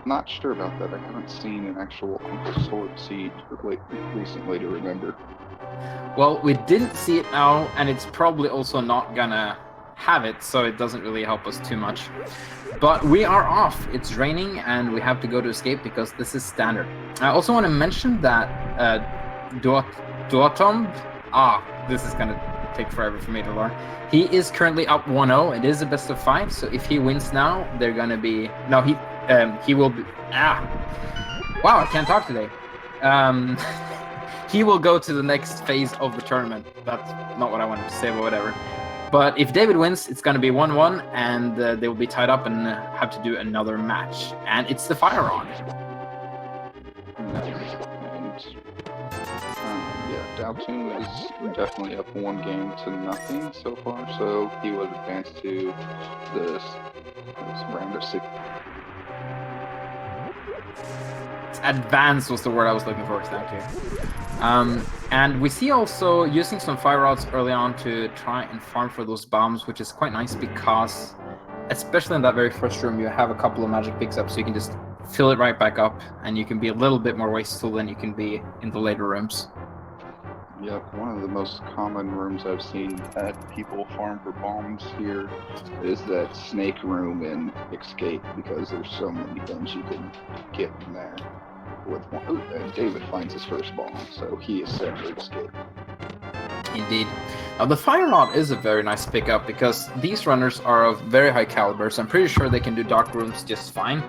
not sure about that. I haven't seen an actual Uncle Sword seed recently to remember. Well, we didn't see it now, and it's probably also not gonna have it, so it doesn't really help us too much. But we are off. It's raining, and we have to go to escape because this is standard. I also want to mention that daotmb. This is gonna take forever for me to learn. He is currently up 1-0. It is a best of 5, so if he wins now, they're gonna be he will be Wow, I can't talk today. He will go to the next phase of the tournament. That's not what I wanted to say, but whatever. But if David wins, it's going to be 1-1, and they will be tied up and have to do another match. And it's the fire on. Nice. And yeah, daotmb is definitely up 1-0 so far, so he would advance to this round of 6. Advance was the word I was looking for, thank you. And we see also using some fire rods early on to try and farm for those bombs, which is quite nice because, especially in that very first room, you have a couple of magic picks-ups, so you can just fill it right back up, and you can be a little bit more wasteful than you can be in the later rooms. Yep, one of the most common rooms I've seen that people farm for bombs here is that snake room in Escape, because there's so many things you can get in there. With one. Ooh, and David finds his first bomb, so he is set for Escape. Indeed. Now, the fire rod is a very nice pickup because these runners are of very high caliber, so I'm pretty sure they can do dark rooms just fine.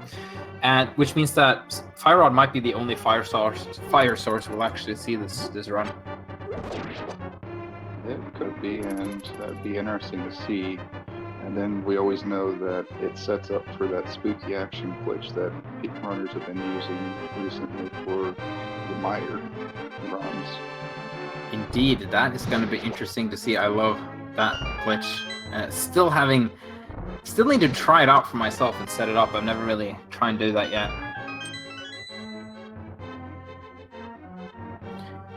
And which means that fire rod might be the only fire source we'll actually see this run. It could be, and that'd be interesting to see. And then we always know that it sets up for that spooky action glitch that runners have been using recently for the Meyer runs. Indeed, that is going to be interesting to see. I love that glitch. Still need to try it out for myself and set it up. I've never really tried and do that yet.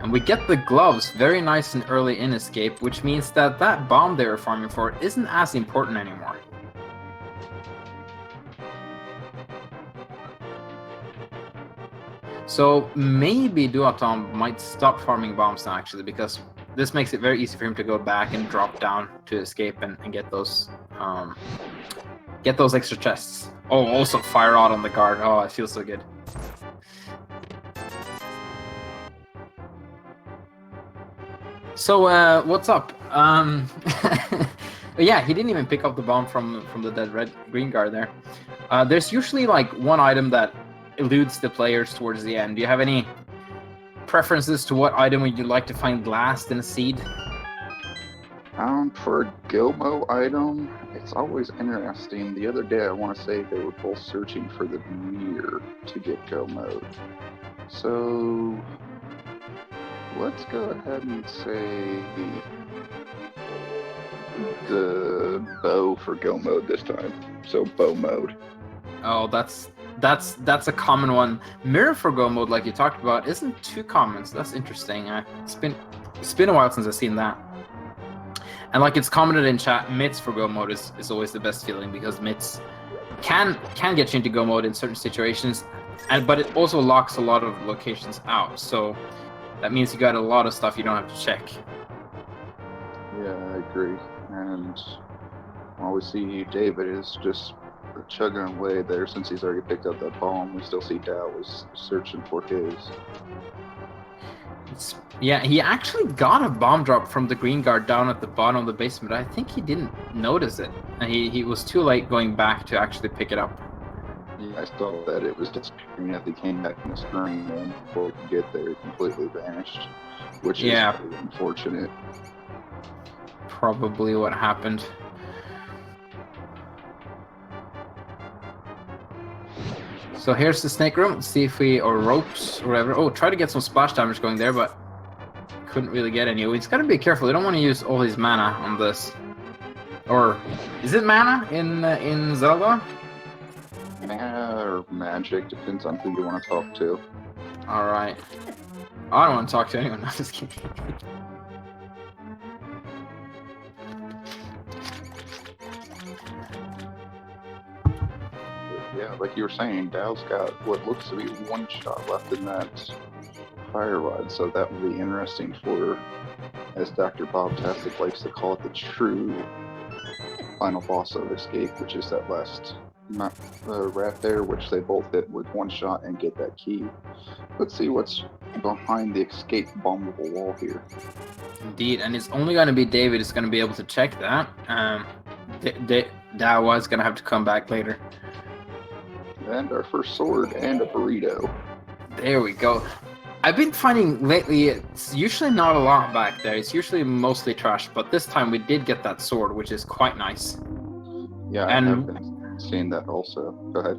And we get the gloves very nice and early in Escape, which means that bomb they were farming for isn't as important anymore. So maybe daotmb might stop farming bombs now, actually, because this makes it very easy for him to go back and drop down to Escape and get those extra chests. Oh, also fire rod on the guard. Oh, it feels so good. So, what's up? Yeah, he didn't even pick up the bomb from the dead green guard there. There's usually like one item that eludes the players towards the end. Do you have any preferences to what item would you like to find last in a seed? For a Go-Mo item, it's always interesting. The other day, I want to say they were both searching for the mirror to get Go-Mo. So let's go ahead and say the bow for Go mode this time. So bow mode. Oh, that's a common one. Mirror for Go mode, like you talked about, isn't too common, so that's interesting. It's been a while since I've seen that. And like it's commented in chat, mitts for Go mode is always the best feeling because mitts can get you into Go mode in certain situations, but it also locks a lot of locations out. So that means you got a lot of stuff you don't have to check. Yeah, I agree. And while we see David is just chugging away there since he's already picked up that bomb, we still see Dao is searching for his. Yeah, he actually got a bomb drop from the green guard down at the bottom of the basement. I think he didn't notice it. He was too late going back to actually pick it up. Yeah, I saw that it was disappearing as he came back in the screen, and before he could get there, it completely vanished, which is really unfortunate. Probably what happened. So here's the snake room. Let's see if or ropes or whatever. Oh, try to get some splash damage going there, but couldn't really get any. He's got to be careful. You don't want to use all his mana on this. Or is it mana in Zelda? Mana or magic, depends on who you want to talk to. Alright. I don't want to talk to anyone, I'm just kidding. Yeah, like you were saying, Dow's got what looks to be one shot left in that fire rod, so that will be interesting for, as Dr. Bob Tastic likes to call it, the true final boss of Escape, which is that last rat there, which they both hit with one shot and get that key. Let's see what's behind the escape bombable wall here. Indeed, and it's only going to be David is going to be able to check that. Dow was going to have to come back later. And our first sword and a burrito. There we go. I've been finding lately it's usually not a lot back there. It's usually mostly trash, but this time we did get that sword, which is quite nice. Yeah, I have been seeing that also. Go ahead.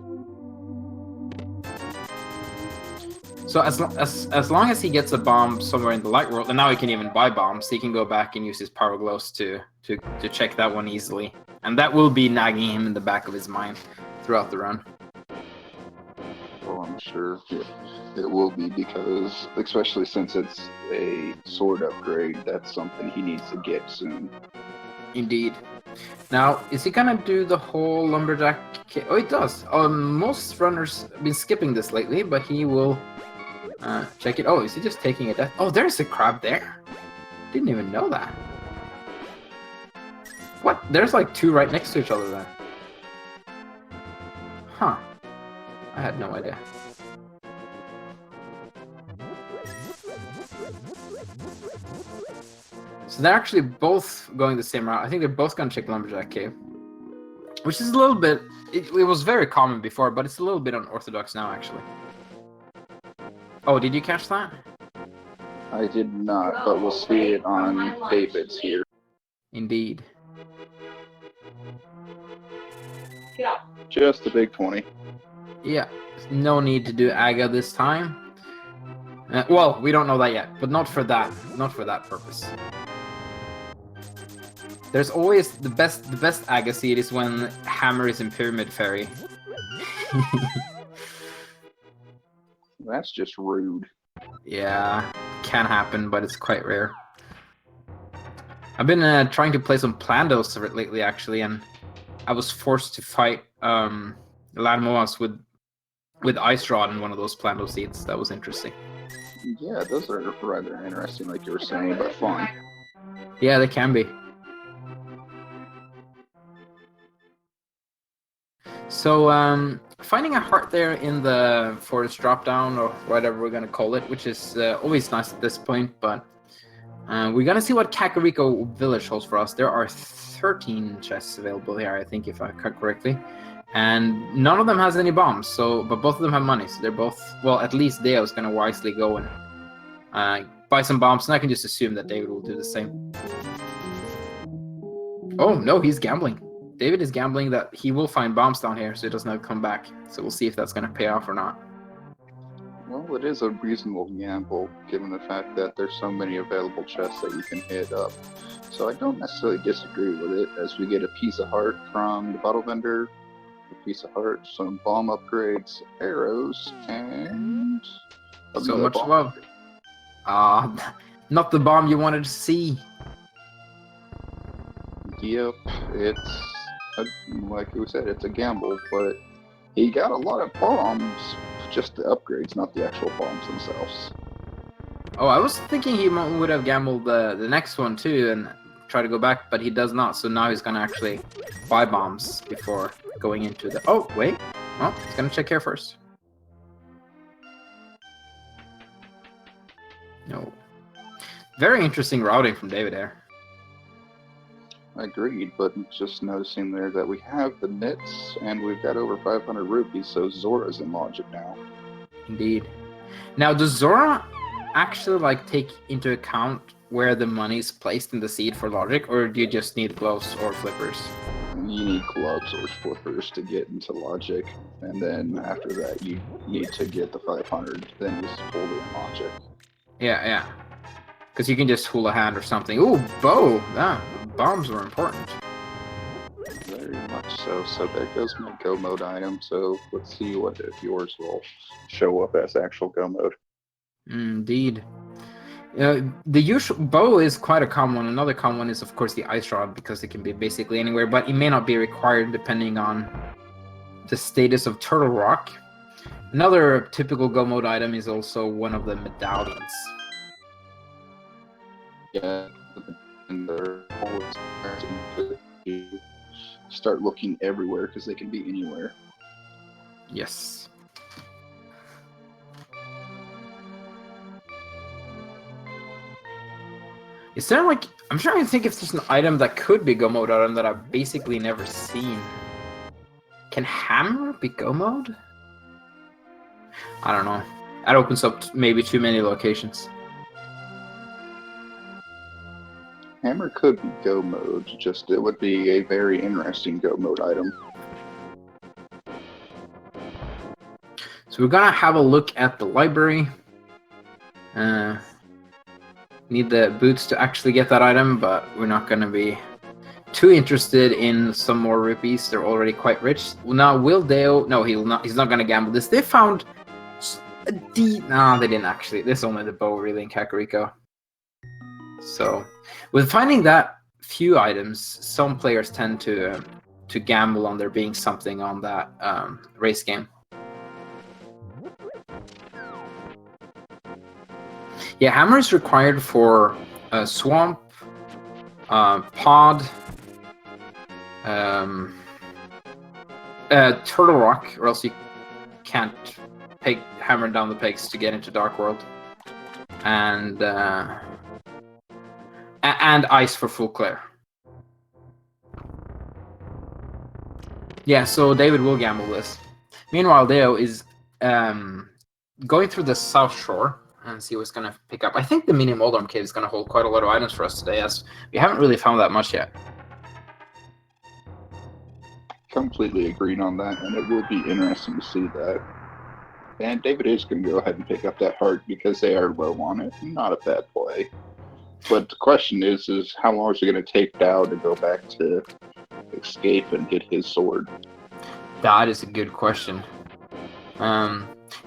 So as long as he gets a bomb somewhere in the light world, and now he can even buy bombs, he can go back and use his power glows to check that one easily. And that will be nagging him in the back of his mind throughout the run. Well, I'm sure it will be, because especially since it's a sword upgrade, that's something he needs to get soon. Indeed. Now, is he gonna do the whole lumberjack? Oh, he does. Most runners have been skipping this lately, but he will check it. Oh, is he just taking it? Oh, there's a crab there. Didn't even know that. What? There's like two right next to each other then. Huh. I had no idea. So they're actually both going the same route. I think they're both going to check Lumberjack Cave. Which is a little bit... It was very common before, but it's a little bit unorthodox now, actually. Oh, did you catch that? I did not, but we'll see it on David's here. Indeed. Just a big 20. Yeah, no need to do Aga this time. Well, we don't know that yet, but not for that purpose. There's always the best Aga seed is when Hammer is in Pyramid Fairy. That's just rude. Yeah, can happen, but it's quite rare. I've been trying to play some Plandos lately, actually, and I was forced to fight Lanmoas with Ice Rod in one of those Plando seeds. That was interesting. Yeah, those are rather interesting, like you were saying, but fun. Yeah, they can be. So, finding a heart there in the forest drop-down, or whatever we're going to call it, which is always nice at this point, but we're going to see what Kakariko Village holds for us. There are 13 chests available here, I think, if I cut correctly. And none of them has any bombs, but both of them have money, so they're both... Well, at least Deo's going to wisely go and buy some bombs, and I can just assume that David will do the same. Oh, no, he's gambling. David is gambling that he will find bombs down here, so he doesn't have to come back. So we'll see if that's going to pay off or not. Well, it is a reasonable gamble, given the fact that there's so many available chests that you can hit up. So I don't necessarily disagree with it, as we get a piece of heart from the bottle vendor, a piece of heart, some bomb upgrades, arrows, and... So much love. Not the bomb you wanted to see. Yep, it's... like we said, it's a gamble, but he got a lot of bombs, just the upgrades, not the actual bombs themselves. Oh, I was thinking he would have gambled the next one too and try to go back, but he does not, so now he's gonna actually buy bombs before going into the... Oh, wait. Well, he's gonna check here first. No. Very interesting routing from David there. Agreed, but just noticing there that we have the nits and we've got over 500 rupees, so Zora's in logic now. Indeed. Now, does Zora actually take into account where the money's placed in the seed for logic, or do you just need gloves or flippers? You need gloves or flippers to get into logic, and then after that you need to get the 500, then just hold it in logic. Yeah. Because you can just hula hand or something. Ooh, bow! Bombs are important. Very much so. So there goes my go mode item. So let's see if yours will show up as actual go mode. Indeed. The usual bow is quite a common one. Another common one is, of course, the ice rod, because it can be basically anywhere, but it may not be required depending on the status of Turtle Rock. Another typical Go Mode item is also one of the medallions. Yeah, and they're always to start looking everywhere because they can be anywhere. Yes. Is there like, I'm trying to think if there's an item that could be Go Mode item that I've basically never seen. Can Hammer be Go Mode? I don't know. That opens up maybe too many locations. Hammer could be Go Mode, just it would be a very interesting Go Mode item. So we're gonna have a look at the library. Need the boots to actually get that item, but we're not gonna be too interested in some more rupees. They're already quite rich. Now, will Deo? No, he'll not. He's not gonna gamble this. They found a D. No, they didn't actually. This is only the bow, really, in Kakariko. So, with finding that few items, some players tend to gamble on there being something on that race game. Yeah, hammer is required for swamp, pod, Turtle Rock, or else you can't hammer down the pegs to get into Dark World, and ice for full clear. Yeah, so David will gamble this. Meanwhile, Deo is going through the South Shore and see what's gonna pick up. I think the mini Moldorm cave is gonna hold quite a lot of items for us today, as we haven't really found that much yet. Completely agreed on that, and it will be interesting to see that. And David is going to go ahead and pick up that heart because they are low on it. Not a bad play. But the question is how long is it going to take Dao to go back to escape and get his sword? That is a good question.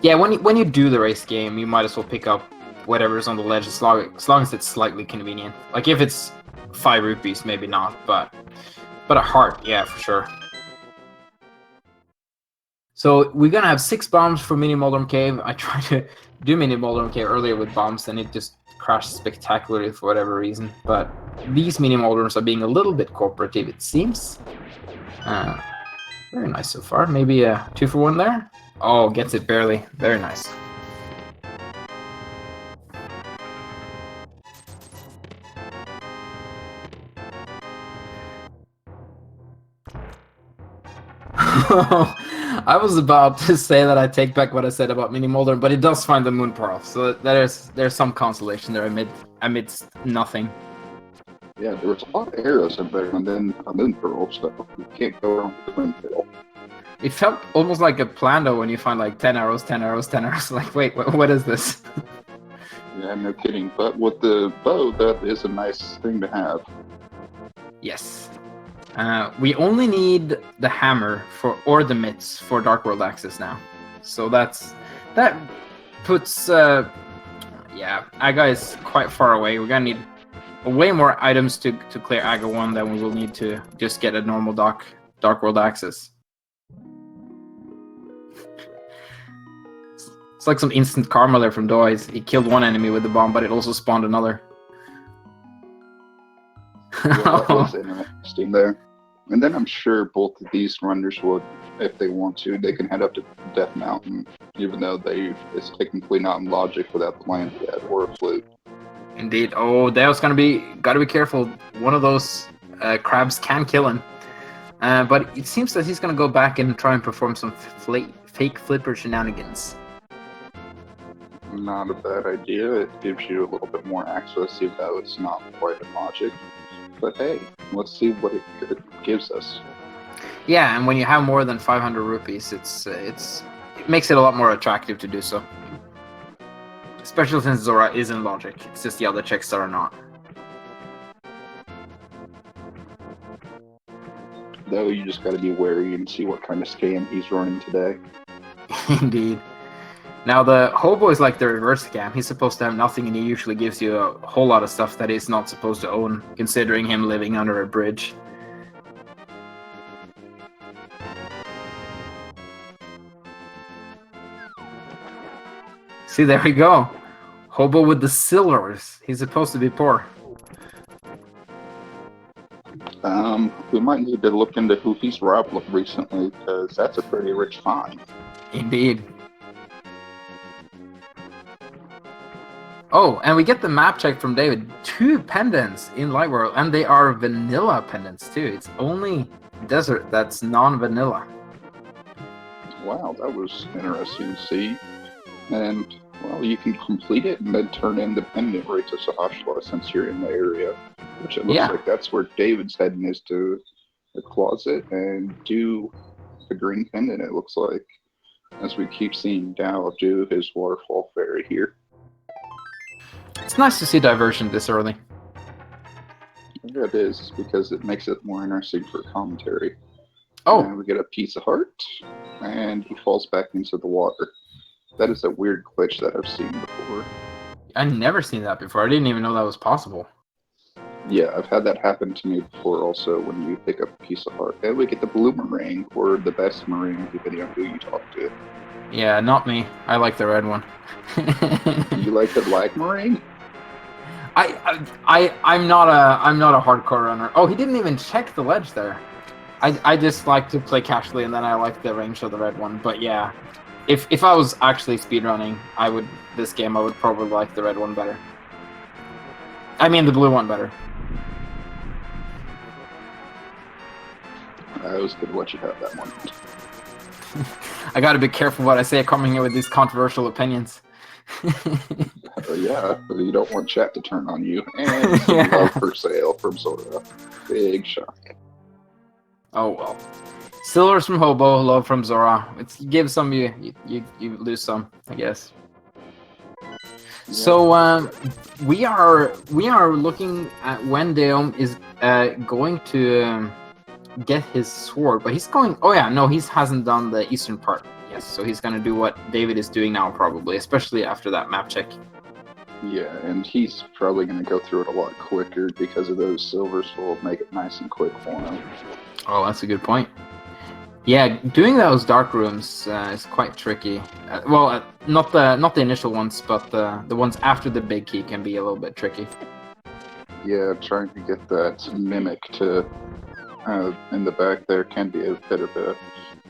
Yeah, when you do the race game, you might as well pick up whatever's on the ledge as long as it's slightly convenient. Like if it's 5 rupees, maybe not, but a heart, yeah, for sure. So we're gonna have 6 bombs for Mini Moldorm Cave. I tried to do Mini Moldorm Cave earlier with bombs, and it just crashed spectacularly for whatever reason. But these Mini Moldorms are being a little bit cooperative, it seems. Very nice so far. Maybe a 2 for 1 there. Oh, gets it barely. Very nice. I was about to say that I take back what I said about Mini Moldorm, but it does find the Moon Pearl, so there's some consolation there amidst nothing. Yeah, there was a lot of arrows in there, and then a Moon Pearl, so you can't go wrong with the Moon Pearl. It felt almost like a plan, though, when you find like 10 arrows, 10 arrows, 10 arrows. Like, wait, what is this? Yeah, no kidding. But with the bow, that is a nice thing to have. Yes. We only need the hammer or the mitts for Dark World access now. So that puts yeah, Aga is quite far away. We're gonna need way more items to clear Aga 1 than we will need to just get a normal Dark World access. It's like some instant karma there from Doise. He killed one enemy with the bomb, but it also spawned another. Yeah, that was interesting there. And then I'm sure both of these runners would, if they want to, they can head up to Death Mountain, even though it's technically not in logic without the land yet or a flute. Indeed. Oh, Deo's gotta be careful. One of those crabs can kill him. But it seems that he's gonna go back and try and perform some fake flipper shenanigans. Not a bad idea. It gives you a little bit more access, even though it's not quite in logic. But hey, let's see what it gives us. Yeah, and when you have more than 500 rupees, it makes it a lot more attractive to do so. Especially since Zora is in logic. It's just the other checks that are not. Though you just gotta be wary and see what kind of scam he's running today. Indeed. Now, the hobo is like the reverse scam. He's supposed to have nothing, and he usually gives you a whole lot of stuff that he's not supposed to own, considering him living under a bridge. See, there we go. Hobo with the silvers. He's supposed to be poor. We might need to look into who he's robbed recently, because that's a pretty rich find. Indeed. Oh, and we get the map check from David. 2 pendants in Light World, and they are vanilla pendants too. It's only desert that's non-vanilla. Wow, that was interesting to see. And, well, you can complete it and then turn in the pendant right to Sahashla since you're in the area. Which it looks like that's where David's heading, is to the closet and do the green pendant, it looks like. As we keep seeing Dao do his waterfall fairy here. It's nice to see diversion this early. Yeah, it is, because it makes it more interesting for commentary. Oh. And we get a piece of heart, and he falls back into the water. That is a weird glitch that I've seen before. I've never seen that before. I didn't even know that was possible. Yeah, I've had that happen to me before also when you pick up a piece of heart. And we get the blue meringue, or the best meringue, depending on who you talk to. Yeah, not me. I like the red one. You like the black meringue? I'm not a hardcore runner. Oh, he didn't even check the ledge there. I just like to play casually, and then I like the range of the red one. But yeah, if I was actually speedrunning, I would probably like the red one better. I mean the blue one better. I was good to let you have that one. I gotta be careful what I say coming here with these controversial opinions. Yeah, you don't want chat to turn on you. And some love for sale from Zelda. Big shock. Oh well. Silvers from Hobo, love from Zora. It's you give some, you lose some, I guess. Yeah. So we are looking at when Daom is going to get his sword, but he's going. Oh yeah, no, he hasn't done the eastern part. Yes, so he's gonna do what David is doing now, probably, especially after that map check. Yeah, and he's probably gonna go through it a lot quicker because of those silvers will make it nice and quick for him. Oh, that's a good point. Yeah, doing those dark rooms is quite tricky. Not the initial ones, but the ones after the big key can be a little bit tricky. Yeah, trying to get that mimic to in the back there can be a bit of a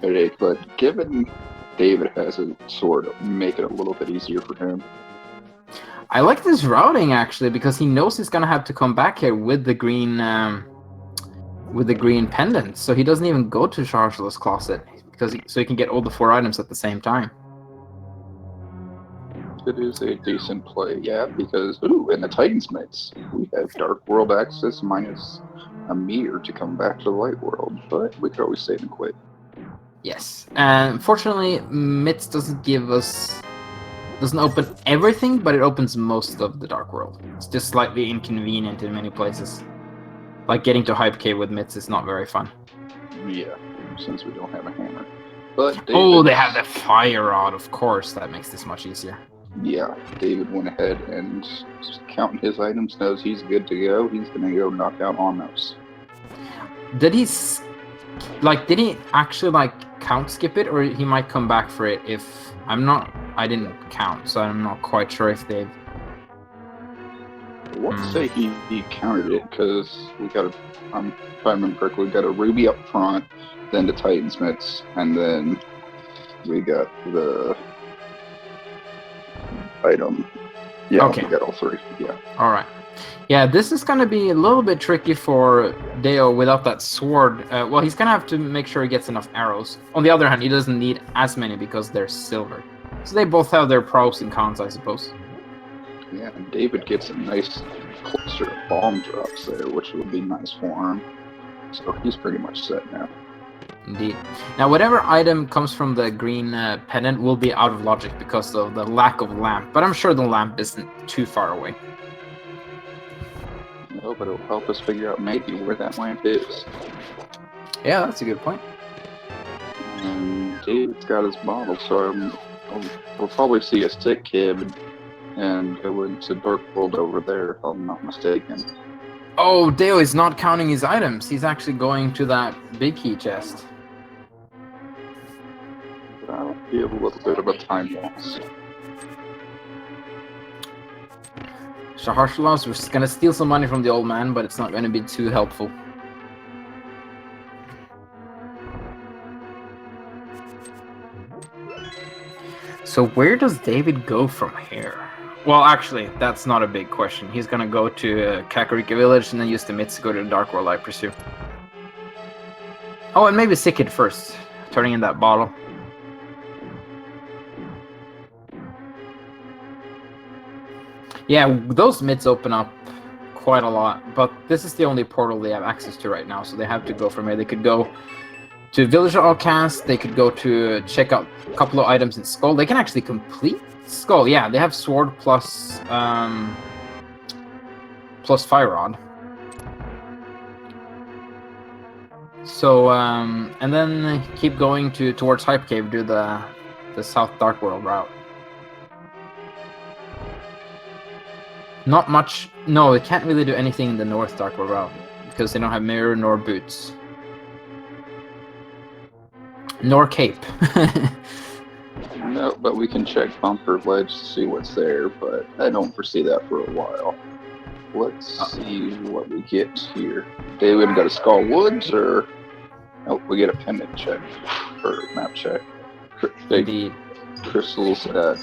headache, but given David has a sword, it'll make it a little bit easier for him. I like this routing actually, because he knows he's gonna have to come back here with the green pendant, so he doesn't even go to Chargela's closet so he can get all the 4 items at the same time. It is a decent play, yeah, because in the Titan's mitts we have Dark World access minus a meter to come back to the Light World, but we could always save and quit. Yes, and fortunately, Mitts doesn't open everything, but it opens most of the Dark World. It's just slightly inconvenient in many places. Like getting to Hype Cave with Mitts is not very fun. Yeah, since we don't have a hammer. But they have the fire rod, of course. That makes this much easier. Yeah, David went ahead and counting his items, knows he's good to go. He's gonna go knock out Almos. Did he actually count skip it, or he might come back for it if I didn't count, so I'm not quite sure if they've. I want to say he counted it, because we got if I remember correctly, we got a ruby up front, then the Titan's mitts, and then we got the item. Yeah, okay. We got all 3. Yeah. All right. Yeah, this is going to be a little bit tricky for Deo without that sword. Well, he's going to have to make sure he gets enough arrows. On the other hand, he doesn't need as many because they're silver. So they both have their pros and cons, I suppose. Yeah, and David gets a nice cluster of bomb drops there, which will be nice for him. So he's pretty much set now. Indeed. Now, whatever item comes from the green pendant will be out of logic because of the lack of lamp. But I'm sure the lamp isn't too far away. No, but it'll help us figure out maybe where that lamp is. Yeah, that's a good point. And David's got his bottle, so we'll probably see a stick kid and go into Dark World over there, if I'm not mistaken. Oh, Deo is not counting his items. He's actually going to that big key chest. That'll be a little bit of a time loss. Shaharshalas, we're just gonna steal some money from the old man, but it's not gonna be too helpful. So where does David go from here? Well, actually, that's not a big question. He's gonna go to Kakarika Village and then use the mitts to go to the Dark World, I presume. Oh, and maybe Sickid first, turning in that bottle. Yeah, those mitts open up quite a lot, but this is the only portal they have access to right now, so they have to go from here. They could go to Village of Outcast, they could go to check out a couple of items in Skull. They can actually complete Skull. Yeah, they have Sword plus Fire Rod. So, and then keep going towards Hype Cave, do the South Dark World route. Not much. No, it can't really do anything in the North Dark World route because they don't have mirror nor boots. Nor cape. No, but we can check Bumper Ledge to see what's there, but I don't foresee that for a while. Let's see what we get here. David got a Skull Woods, or... Oh, we get a pendant check, or map check. Indeed. Crystals at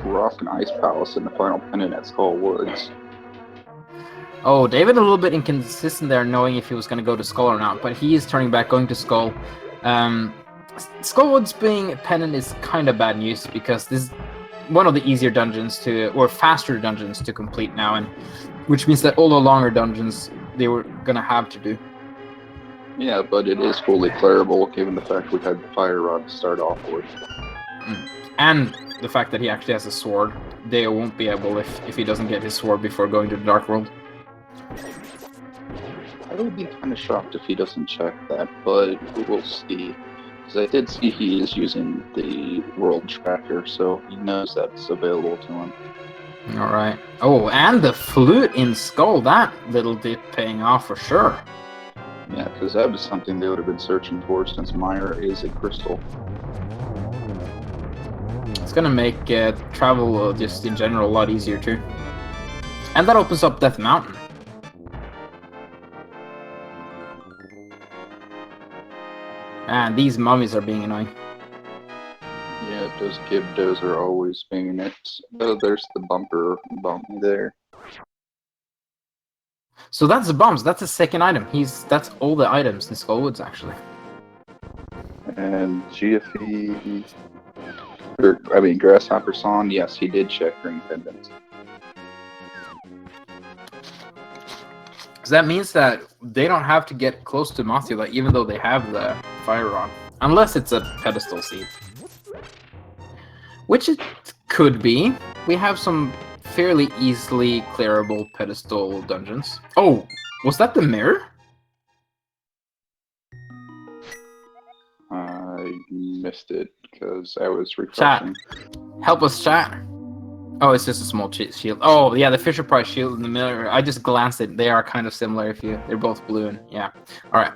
Rock and Ice Palace and the final pendant at Skull Woods. Oh, David a little bit inconsistent there, knowing if he was going to go to Skull or not, but he is turning back, going to Skull. Skullwoods being a pendant is kind of bad news because this is one of the easier dungeons or faster dungeons to complete now, and which means that all the longer dungeons they were gonna have to do. Yeah, but it is fully clearable given the fact we had the Fire Rod to start off with. And the fact that he actually has a sword. Deo won't be able if he doesn't get his sword before going to the Dark World. I would be kind of shocked if he doesn't check that, but we will see. Because I did see he is using the World Tracker, so he knows that's available to him. Alright. Oh, and the flute in Skull, that little dip paying off for sure. Yeah, because that was something they would have been searching for since Myra is a crystal. It's gonna make travel just in general a lot easier too. And that opens up Death Mountain. And these mummies are being annoying. Yeah, those Gibdos are always being it. Oh, there's the bumper mummy there. So that's the bombs. That's the second item. That's all the items in Skullwoods actually. And GFE, Grasshopper Song. Yes, he did check Green Pendant. So that means that they don't have to get close to Mothula, even though they have the Fire Rod, unless it's a pedestal seed, which it could be. We have some fairly easily clearable pedestal dungeons. Oh, was that the mirror? I missed it because I was refreshing. Chat, help us, chat. Oh, it's just a small shield. Oh, yeah, the Fisher Price shield and the mirror. I just glanced at it. They are kind of similar. They're both blue and yeah. All right.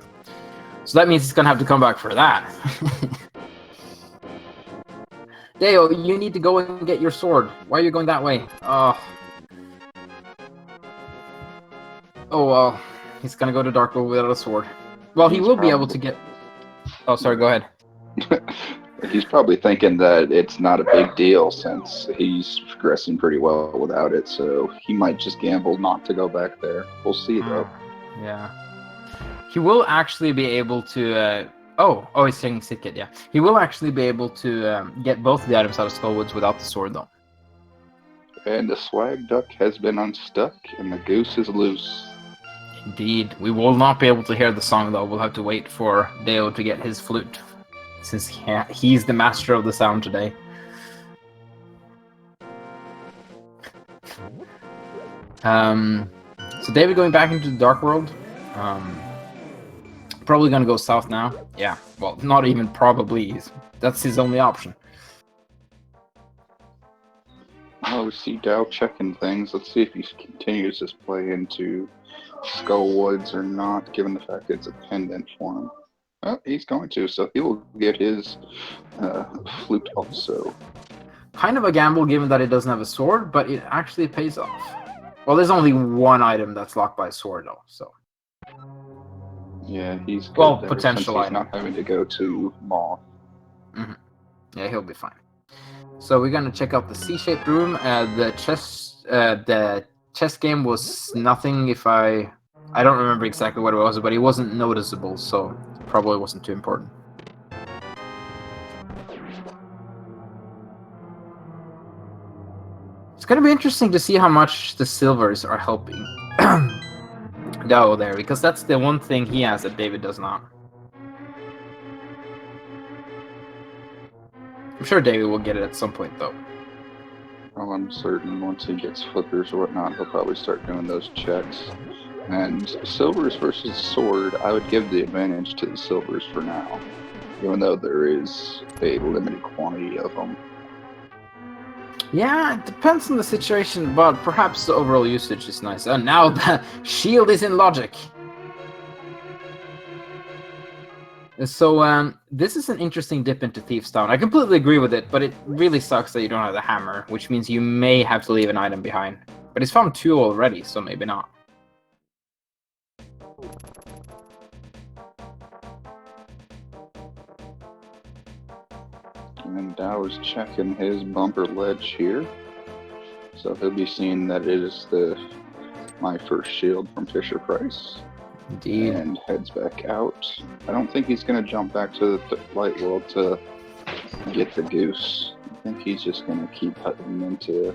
So that means he's gonna have to come back for that. Deo, you need to go and get your sword. Why are you going that way? Oh, well, he's gonna go to Dark World without a sword. Well, he will be able to get... Oh, sorry, go ahead. He's probably thinking that it's not a big deal since he's progressing pretty well without it, so he might just gamble not to go back there. We'll see, though. Yeah. He will actually be able to... Oh, he's taking Sitkit, yeah. He will actually be able to get both of the items out of Skullwoods without the sword, though. And the swag duck has been unstuck, and the goose is loose. Indeed. We will not be able to hear the song, though. We'll have to wait for Deo to get his flute, since he's the master of the sound today. So David going back into the Dark World. Probably gonna go south now. Yeah, well, not even probably. That's his only option. Oh, we see Dow checking things. Let's see if he continues his play into Skull Woods or not, given the fact that it's a pendant for him. Oh, he's going to, so he will get his flute also. Kind of a gamble given that it doesn't have a sword, but it actually pays off. Well, there's only one item that's locked by sword, though. So. Yeah, he's good Well, there potential since he's item. not having to go to Moth. Yeah, he'll be fine. So we're gonna check out the C-shaped room. The chess game was nothing. If I don't remember exactly what it was, but it wasn't noticeable, so it probably wasn't too important. It's gonna be interesting to see how much the silvers are helping Dao there, because that's the one thing he has that David does not. I'm sure David will get it at some point, though. Well, I'm certain once he gets flippers or whatnot, he'll probably start doing those checks. And silvers versus sword, I would give the advantage to the silvers for now, even though there is a limited quantity of them. Yeah, it depends on the situation, but perhaps the overall usage is nice. And now the shield is in logic. So, this is an interesting dip into Thief's Town. I completely agree with it, but it really sucks that you don't have the hammer, which means you may have to leave an item behind. But he's found 2 already, so maybe not. And Dow's checking his bumper ledge here. So he'll be seeing that it is my first shield from Fisher-Price. Indeed. And heads back out. I don't think he's going to jump back to the light world to get the goose. I think he's just going to keep heading into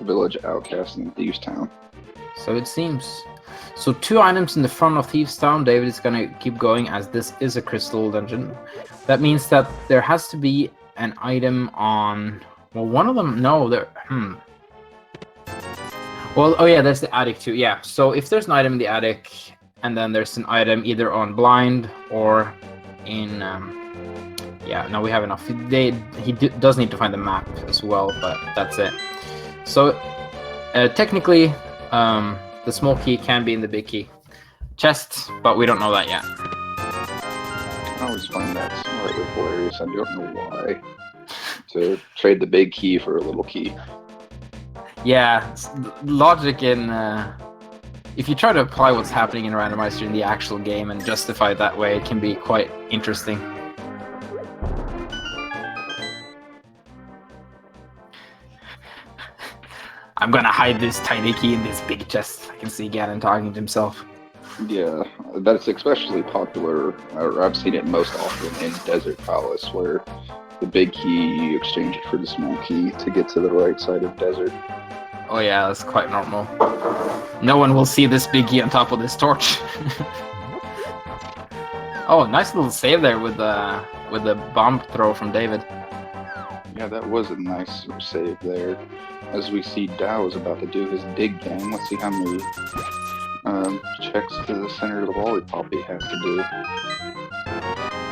Village Outcast in Thieves Town. So it seems. So 2 items in the front of Thieves Town. David is going to keep going as this is a crystal dungeon. That means that there has to be an item on... Well, one of them... No, there... Well, oh yeah, there's the attic too. Yeah, so if there's an item in the attic, and then there's an item either on blind or in... yeah, no, we have enough. He does need to find the map as well, but that's it. So, technically, the small key can be in the big key chest, but we don't know that yet. I always find that slightly hilarious. I don't know why. To trade the big key for a little key. Yeah, logic in... if you try to apply what's happening in Randomizer in the actual game and justify it that way, it can be quite interesting. I'm gonna hide this tiny key in this big chest. I can see Ganon talking to himself. Yeah, that's especially popular, or I've seen it most often in Desert Palace, where the big key, you exchange it for the small key to get to the right side of desert. Oh yeah, that's quite normal. No one will see this big key on top of this torch. Oh, nice little save there with the bomb throw from David. Yeah, that was a nice save there. As we see Dao is about to do his dig game. Let's see how many checks to the center of the lollipop he has to do.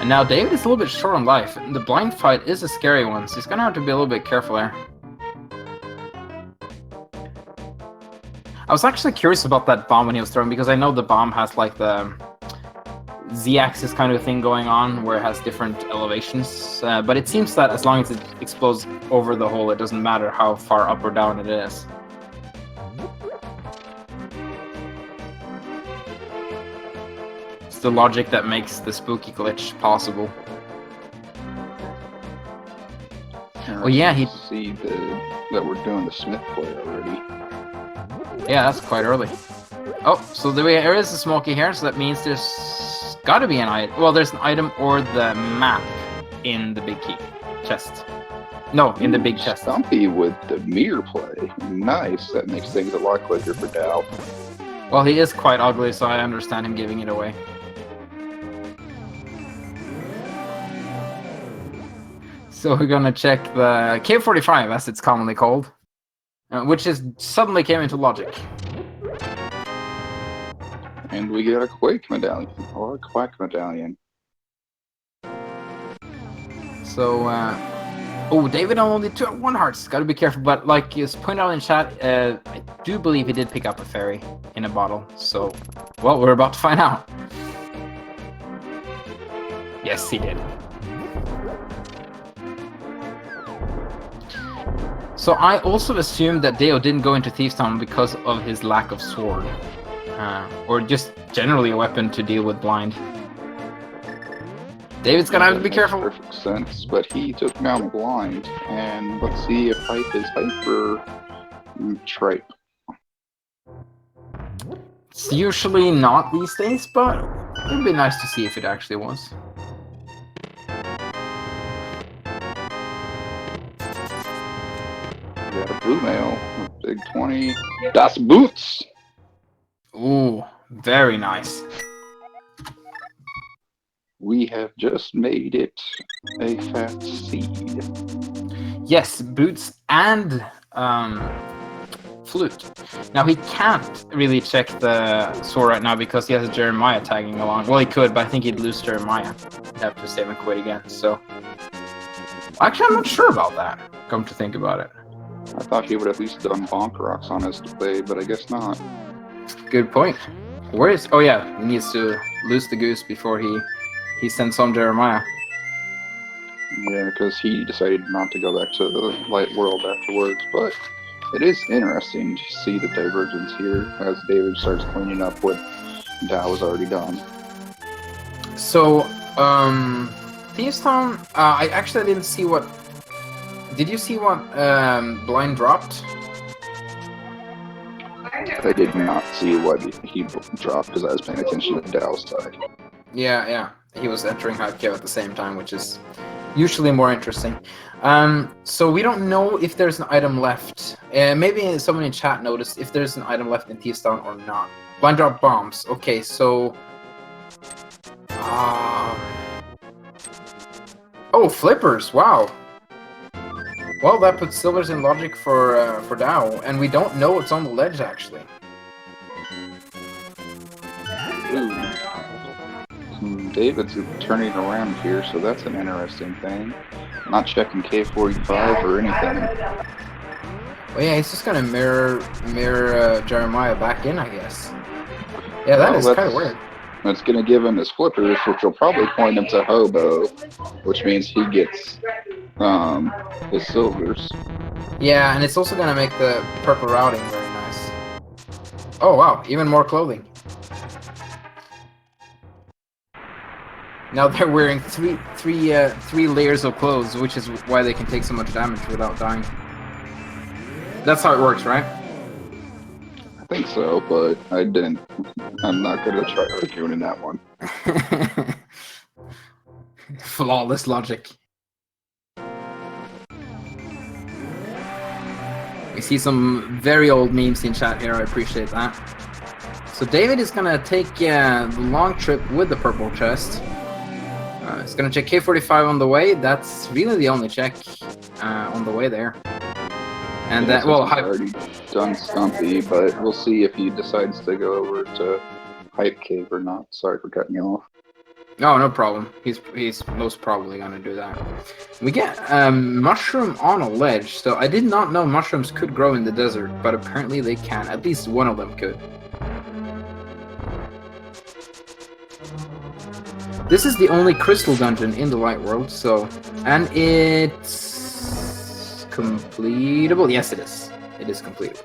And now David is a little bit short on life. The blind fight is a scary one, so he's gonna have to be a little bit careful there. I was actually curious about that bomb when he was throwing, because I know the bomb has like the Z-axis kind of thing going on, where it has different elevations. But it seems that as long as it explodes over the hole, it doesn't matter how far up or down it is. It's the logic that makes the spooky glitch possible. Well, yeah, he... see that we're doing the Smith play already. Yeah, that's quite early. Oh, so there is a smoky here, so that means there's got to be an item. Well, there's an item or the map in the big key chest. No, in the big chest. Stumpy with the mirror play. Nice. That makes things a lot quicker for Dao. Well, he is quite ugly, so I understand him giving it away. So we're gonna check the K45, as it's commonly called, which is suddenly came into logic. And we get a Quake medallion, or a Quack medallion. So, oh, David only 1 hearts. Gotta be careful, but like you pointed out in chat, I do believe he did pick up a fairy in a bottle. So, well, we're about to find out. Yes, he did. So I also assumed that Deo didn't go into Thieves Town because of his lack of sword. Or just generally a weapon to deal with blind. David's gonna have to be careful. That makes perfect sense, but he took down blind, and let's see if hype is hype or tripe. It's usually not these days, but it'd be nice to see if it actually was. We got a blue mail, a big 20. Das Boots! Ooh, very nice. We have just made it a fat seed. Yes, boots and flute. Now he can't really check the sword right now because he has a Jeremiah tagging along. Well, he could, but I think he'd lose Jeremiah. He'd have to save and quit again, so... Actually, I'm not sure about that, come to think about it. I thought he would at least done bonk rocks on his play, but I guess not. Good point. Where is... Oh yeah, he needs to lose the goose before he sends on Jeremiah. Yeah, because he decided not to go back to the light world afterwards, but it is interesting to see the divergence here as David starts cleaning up what Dao has already done. So, Thieves Town, I actually didn't see what... Did you see what Blind dropped? I did not see what he dropped because I was paying attention to Dao's side. Yeah. He was entering Hype Cave at the same time, which is usually more interesting. So we don't know if there's an item left. Maybe someone in chat noticed if there's an item left in Thieves Town or not. Blind drop bombs. Okay, so... Oh, flippers! Wow! Well, that puts silvers in logic for Dao, and we don't know what's on the ledge, actually. David's turning around here, so that's an interesting thing. Not checking K45 or anything. Well, yeah, he's just gonna mirror Jeremiah back in, I guess. Yeah, that is kind of weird. That's gonna give him his flippers, which will probably point him to Hobo, which means he gets his silvers. Yeah, and it's also gonna make the purple routing very nice. Oh wow, even more clothing. Now they're wearing three layers of clothes, which is why they can take so much damage without dying. That's how it works, right? I think so, but I'm not gonna try arguing in that one. Flawless logic. We see some very old memes in chat here, I appreciate that. So David is gonna take the long trip with the purple chest. He's gonna check K45 on the way. That's really the only check on the way there. And yeah, that, well, he's already done Stumpy, but we'll see if he decides to go over to Hype Cave or not. Sorry for cutting you off. No problem. He's most probably gonna do that. We get mushroom on a ledge. So I did not know mushrooms could grow in the desert, but apparently they can. At least one of them could. This is the only crystal dungeon in the light world, so... And it's... completable? Yes, it is. It is completable.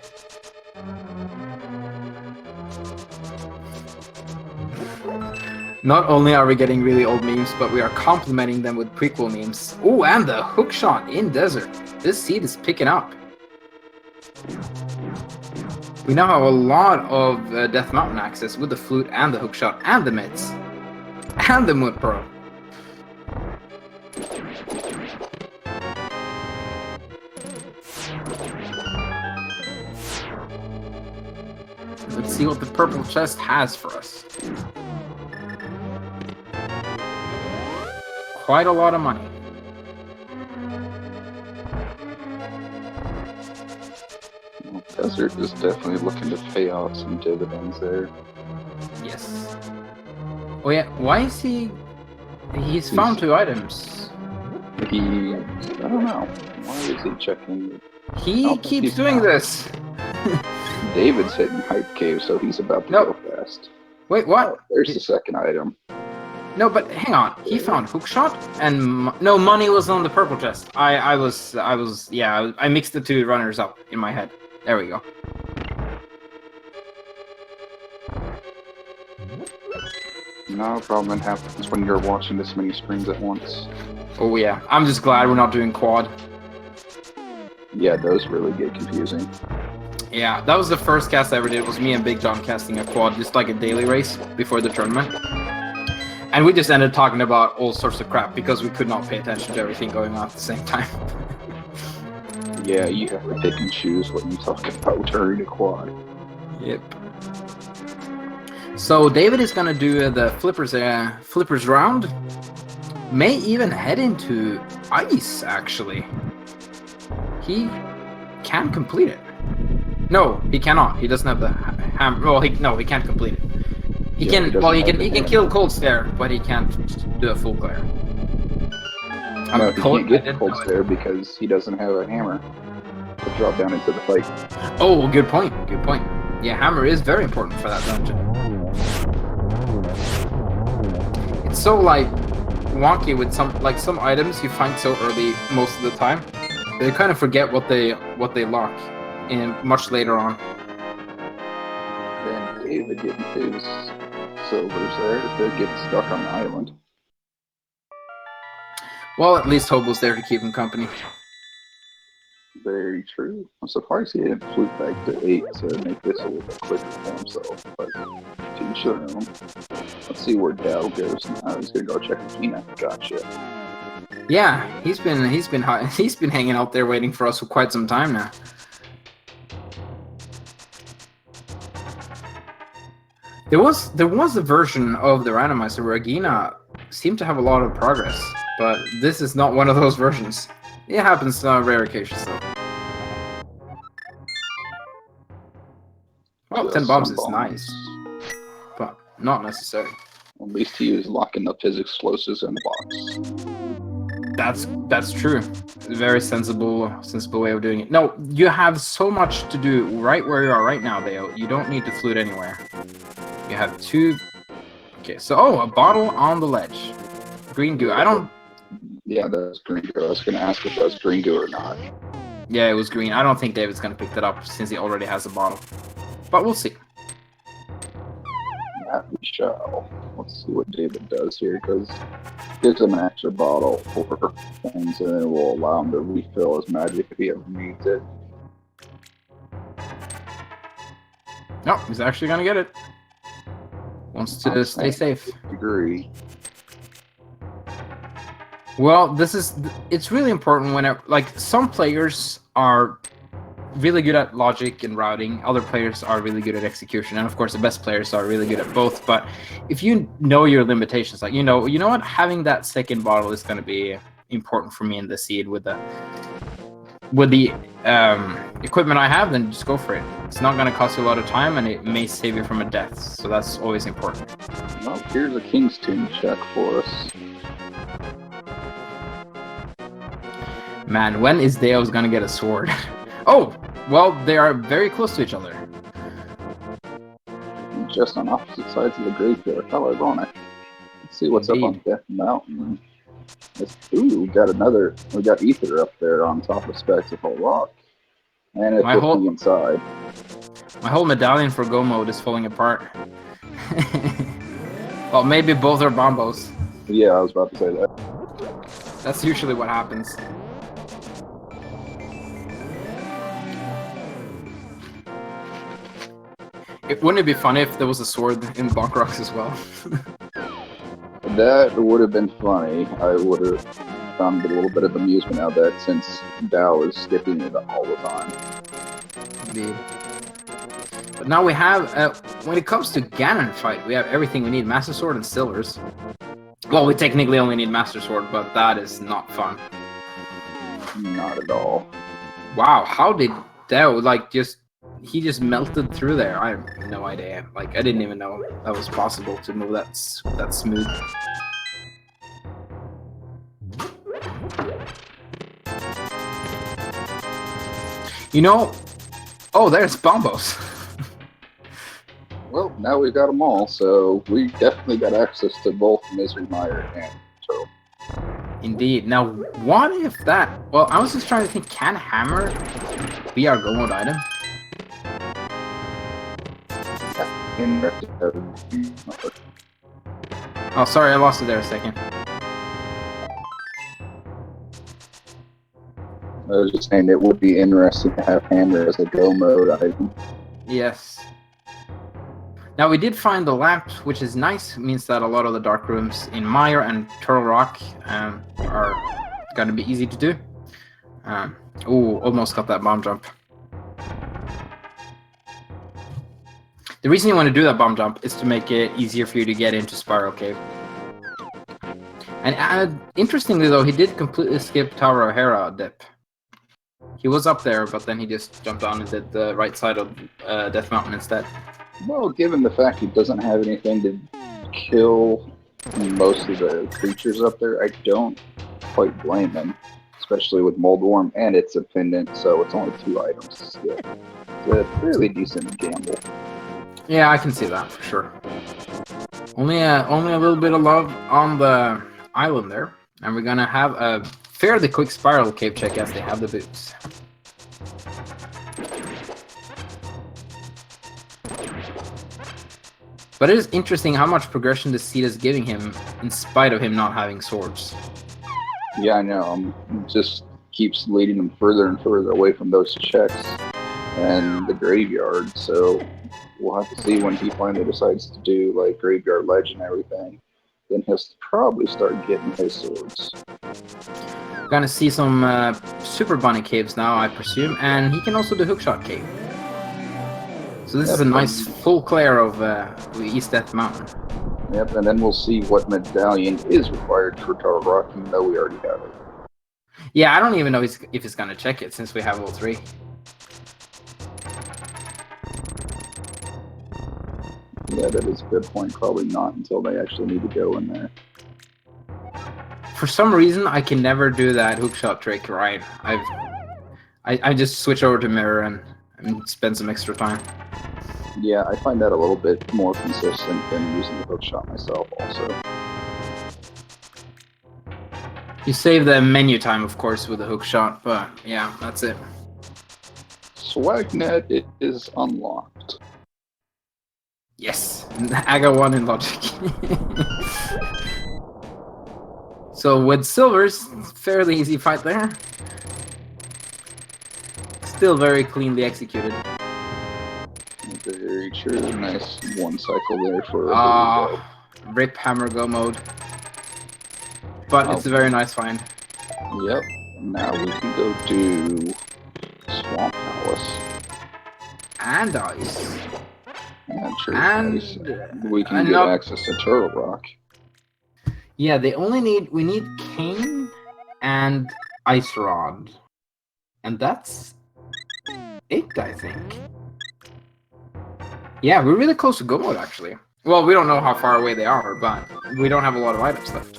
Not only are we getting really old memes, but we are complementing them with prequel memes. Oh, and the hookshot in desert. This seed is picking up. We now have a lot of Death Mountain access with the flute and the hookshot and the mitts. And the Moon Pearl. Let's see what the purple chest has for us. Quite a lot of money. Well, Desert is definitely looking to pay off some dividends there. Yes. Oh yeah, why is he... He's found 2 items. I don't know. Why is he checking? He keeps doing this. David's hitting Hype Cave, so he's about to go fast. Wait, what? Oh, there's the second item. No, but hang on. He found hookshot, and no, money was on the purple chest. I mixed the two runners up in my head. There we go. No problem happens when you're watching this many screens at once. Oh yeah, I'm just glad we're not doing quad. Yeah, those really get confusing. Yeah, that was the first cast I ever did. It was me and Big John casting a quad, just like a daily race before the tournament. And we just ended talking about all sorts of crap because we could not pay attention to everything going on at the same time. Yeah, you have to pick and choose what you talk about during a quad. Yep. So David is gonna do the flippers round. May even head into ice. Actually, he can complete it. No, he cannot. He doesn't have the hammer. Well, he can't complete it. He can. Well, he can kill cold stare, but he can't do a full clear. No, he can't get cold stare because he doesn't have a hammer to drop down into the fight. Oh, good point. Good point. Yeah, hammer is very important for that dungeon. It's so like wonky with some items you find so early most of the time. They kind of forget what they lock in much later on. Then David getting his silvers there to get stuck on the island. Well, at least Hobo's there to keep him company. Very true. I'm surprised he didn't flute back to 8 to make this a little bit quicker for himself, but to each their own. Let's see where Dao goes now. He's gonna go check Tina. Gotcha. Yeah, he's been hanging out there waiting for us for quite some time now. There was a version of the randomizer where Agina seemed to have a lot of progress, but this is not one of those versions. It happens on rare occasions though. Well, 10 bombs is nice, but not necessary. At least he was locking up his explosives in the box. That's true. A very sensible way of doing it. No, you have so much to do right where you are right now, Dale. You don't need to flute anywhere. You have 2. Okay, so a bottle on the ledge. Green goo. I don't. Yeah, that's green goo. I was gonna ask if that's green goo or not. Yeah, it was green. I don't think David's gonna pick that up since he already has a bottle. But we'll see. That we shall. Let's see what David does here, because gives him an extra bottle for things, and it will allow him to refill his magic if he ever needs it. No, he's actually gonna get it. Wants to stay safe. Agree. Well, it's really important whenever, like, some players are really good at logic and routing, other players are really good at execution, and of course the best players are really good at both. But if you know your limitations, like you know what, having that second bottle is going to be important for me in the seed with the equipment I have, then just go for it. It's not going to cost you a lot of time, and it may save you from a death, so that's always important. Well, here's a King's Tomb check for us. Man, when is Deo's gonna get a sword? Oh, well, they are very close to each other. Just on opposite sides of the graveyard. How ironic. Let's see what's Indeed. up on Death Mountain. Ooh, we got Ether up there on top of Spectacle Rock. And it's looking inside. My whole medallion for Go mode is falling apart. Well, maybe both are bombos. Yeah, I was about to say that. That's usually what happens. Wouldn't it be funny if there was a sword in Block Rocks as well? That would have been funny. I would have found a little bit of amusement out of that since Dao is skipping it all the time. Indeed. But now we have, when it comes to Ganon fight, we have everything we need. Master Sword and Silvers. Well, we technically only need Master Sword, but that is not fun. Not at all. Wow, how did Dao, like, he just melted through there? I have no idea. Like, I didn't even know that was possible to move that smooth. You know, oh, there's Bombos. Well, now we've got them all, so we definitely got access to both Misery Mire and Turtle. Indeed. Now, what if that... Well, I was just trying to think, can Hammer be our go mode item? Oh, sorry, I lost it there a second. I was just saying it would be interesting to have Hammer as a go mode item. Yes. Now, we did find the lamp, which is nice. It means that a lot of the dark rooms in Mire and Turtle Rock are going to be easy to do. Ooh, almost got that bomb jump. The reason you want to do that bomb jump is to make it easier for you to get into Spiral Cave. And interestingly, though, he did completely skip Tower of Hera dip. He was up there, but then he just jumped on and did the right side of Death Mountain instead. Well, given the fact he doesn't have anything to kill most of the creatures up there, I don't quite blame him. Especially with Moldworm, and it's a pendant, so it's only 2 items to skip. It's a fairly decent gamble. Yeah, I can see that for sure. Only a little bit of love on the island there, and we're gonna have a fairly quick Spiral Cave check as they have the boots. But it is interesting how much progression the seed is giving him, in spite of him not having swords. Yeah, I know. Just keeps leading him further and further away from those checks and the graveyard. So we'll have to see when he finally decides to do like Graveyard Ledge and everything. Then he'll probably start getting his swords. We're gonna see some Super Bunny caves now, I presume, and he can also do Hookshot Cave. So this is a nice full clear of East Death Mountain. Yep, and then we'll see what medallion is required for Turtle Rock, even though we already have it. Yeah, I don't even know if he's gonna check it since we have all 3. Yeah, that is a good point. Probably not until they actually need to go in there. For some reason, I can never do that hookshot trick right. I just switch over to mirror and spend some extra time. Yeah, I find that a little bit more consistent than using the hookshot myself also. You save the menu time, of course, with the hookshot, but yeah, that's it. Swagnet is unlocked. Yes, I got 1 in logic. So with silvers, fairly easy fight there. Still very cleanly executed. Very true. Nice 1 cycle there for rip Hammer go mode. But it's a very nice find. Yep. Now we can go do Swamp Palace. And ice. And true. And Ice. We can get access to Turtle Rock. Yeah, we need Cane and Ice Rod. And that's it, I think. Yeah, we're really close to go mode, actually. Well, we don't know how far away they are, but we don't have a lot of items left.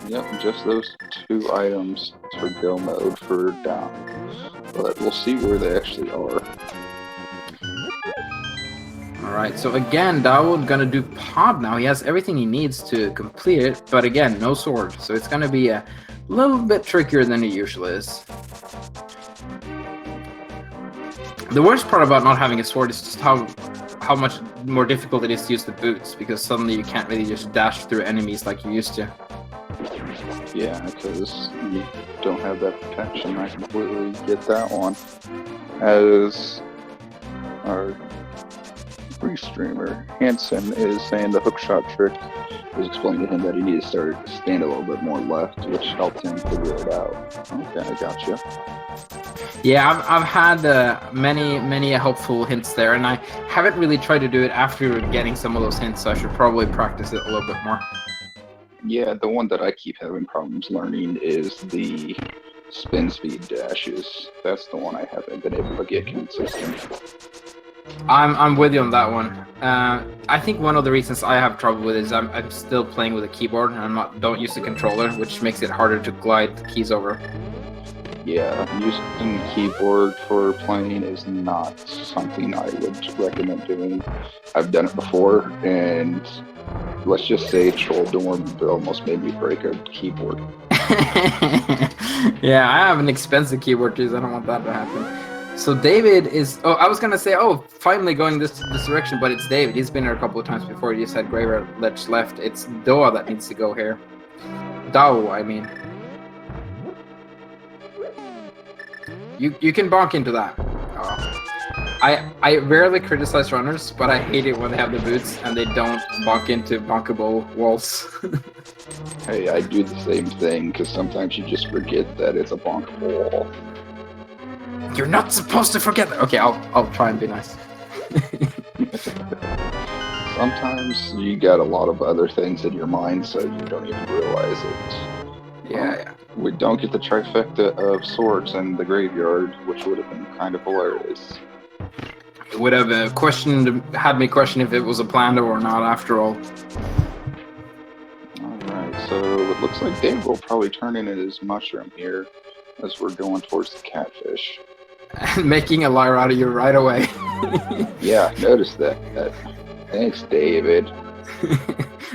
Yep, just those 2 items for go mode for down. But we'll see where they actually are. Alright, so again, Dawood gonna do Pod now. He has everything he needs to complete it, but again, no sword. So it's gonna be a little bit trickier than it usually is. The worst part about not having a sword is just how much more difficult it is to use the boots, because suddenly you can't really just dash through enemies like you used to. Yeah, because you don't have that protection. I completely get that one. As our streamer Hanson is saying, the hookshot trick was explaining to him that he needed to stand a little bit more left, which helped him figure it out. Okay, I gotcha. Yeah, I've had many helpful hints there, and I haven't really tried to do it after getting some of those hints, so I should probably practice it a little bit more. Yeah, the one that I keep having problems learning is the spin speed dashes. That's the one I haven't been able to get consistent. I'm with you on that one. I think one of the reasons I have trouble with it is I'm still playing with a keyboard and don't use the controller, which makes it harder to glide the keys over. Yeah, using keyboard for playing is not something I would recommend doing. I've done it before, and let's just say Troll Dorm almost made me break a keyboard. Yeah, I have an expensive keyboard too, so I don't want that to happen. So David is. Oh, I was gonna say, oh, finally going this direction, but it's David. He's been here a couple of times before. He just had gray ledge left. It's Doa that needs to go here. Dao, I mean. You can bonk into that. Oh. I rarely criticize runners, but I hate it when they have the boots and they don't bonk into bonkable walls. Hey, I do the same thing, because sometimes you just forget that it's a bonkable wall. You're not supposed to forget that. Okay, I'll try and be nice. Sometimes you got a lot of other things in your mind, so you don't even realize it. Yeah. We don't get the trifecta of swords in the graveyard, which would have been kind of hilarious. It would have had me question if it was a plan or not after all. Alright, so it looks like Dave will probably turn in his mushroom here as we're going towards the catfish. And making a liar out of you right away. Yeah, notice that. Thanks, David.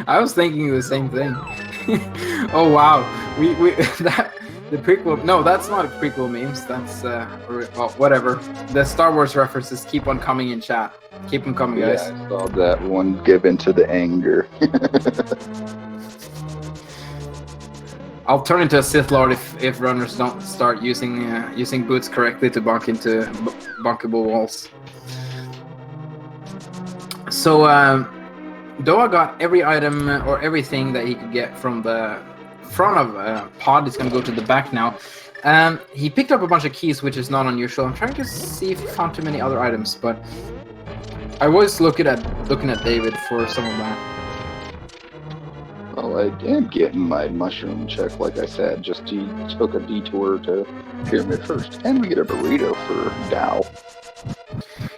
I was thinking the same thing. Oh wow, we that the prequel. No, that's not prequel memes. That's well, whatever. The Star Wars references keep on coming in chat. Keep them coming, guys. Yeah, I saw that one give into the anger. I'll turn into a Sith Lord if runners don't start using boots correctly to bonk into bonkable walls. So Doa got every item or everything that he could get from the front of pod. He's gonna go to the back now. He picked up a bunch of keys, which is not unusual. I'm trying to see if he found too many other items, but I was looking at David for some of that. Well, I am getting my mushroom check, like I said. Just took a detour to Pyramid first, and we get a burrito for Dao.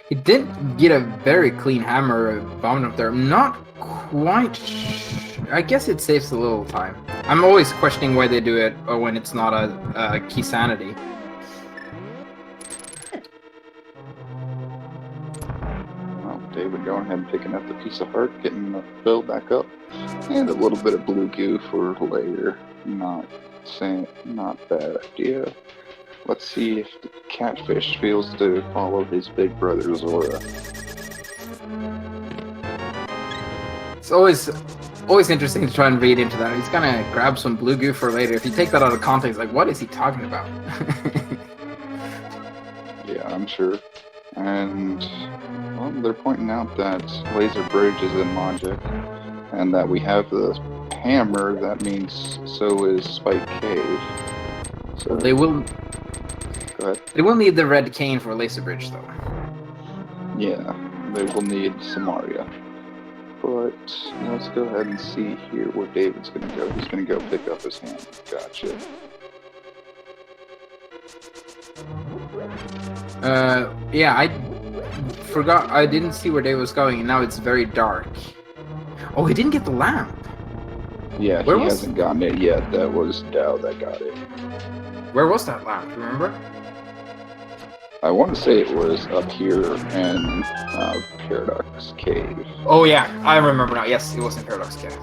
He did get a very clean hammer bombed up there. I'm not quite. I guess it saves a little time. I'm always questioning why they do it when it's not a key sanity. Well, David going ahead and picking up the piece of heart, getting the bill back up, and a little bit of blue goo for later. Not bad idea. Let's see if the catfish feels to follow his big brother's aura. It's always interesting to try and read into that. He's gonna grab some blue goo for later. If you take that out of context, like, what is he talking about? Yeah, I'm sure. And, well, they're pointing out that Laser Bridge is in logic, and that we have the hammer. That means so is Spike Cave. So They will go ahead. They will need the red cane for Laser Bridge, though. Yeah, they will need Samaria. But let's go ahead and see here where David's going to go. He's going to go pick up his hammer. Gotcha. Yeah, I forgot. I didn't see where David was going, and now it's very dark. Oh, he didn't get the lamp. Yeah, he hasn't gotten it yet. That was Dao that got it. Where was that lamp? Remember? I want to say it was up here in Paradox Cave. Oh yeah, I remember now. Yes, it was in Paradox Cave.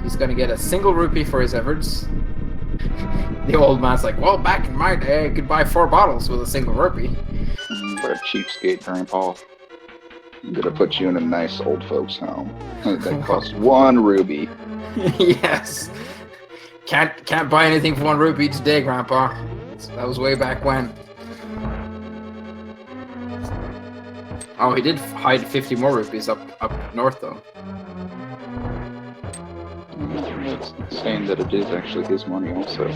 He's gonna get a single rupee for his efforts. The old man's like, well, back in my day, I could buy 4 bottles with a single rupee. What a cheapskate, Grandpa. I'm gonna put you in a nice old folks' home. That costs 1 ruby. Yes. Can't buy anything for 1 rupee today, Grandpa. That was way back when. Oh, he did hide 50 more rupees up north, though. That's saying that it is actually his money also.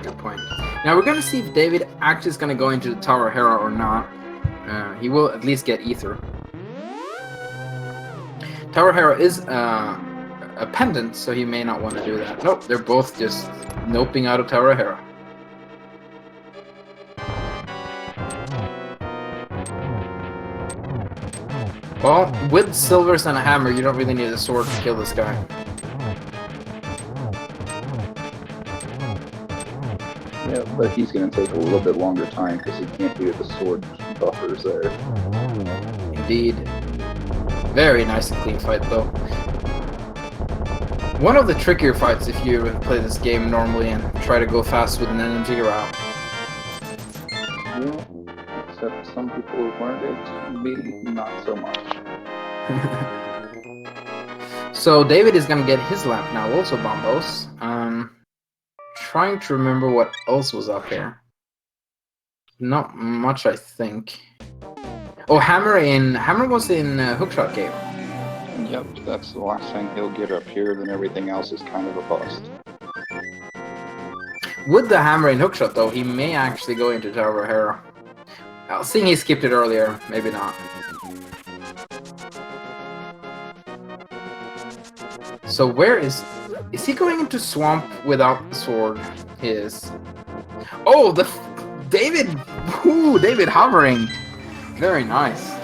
Good point. Now we're gonna see if David actually is gonna go into the Tower of Hera or not. He will at least get Ether. Tower of Hera is a pendant, so he may not want to do that. Nope, they're both just noping out of Tower of Hera. Well, with silvers and a hammer, you don't really need a sword to kill this guy. Yeah, but he's going to take a little bit longer time because he can't do the sword buffers there. Indeed. Very nice and clean fight, though. One of the trickier fights if you play this game normally and try to go fast with an NMG route. Yeah, except some people have learned it, me, not so much. So David is gonna get his lamp now, also bombos. Trying to remember what else was up here. Not much, I think. Oh, Hammer was in Hookshot Cave. Yep, that's the last thing he'll get up here, then everything else is kind of a bust. With the Hammer in Hookshot, though, he may actually go into Tower of Hero. Seeing he skipped it earlier, maybe not. So where is he going into Swamp without the sword? He is. Oh, David! Ooh, David hovering! Very nice.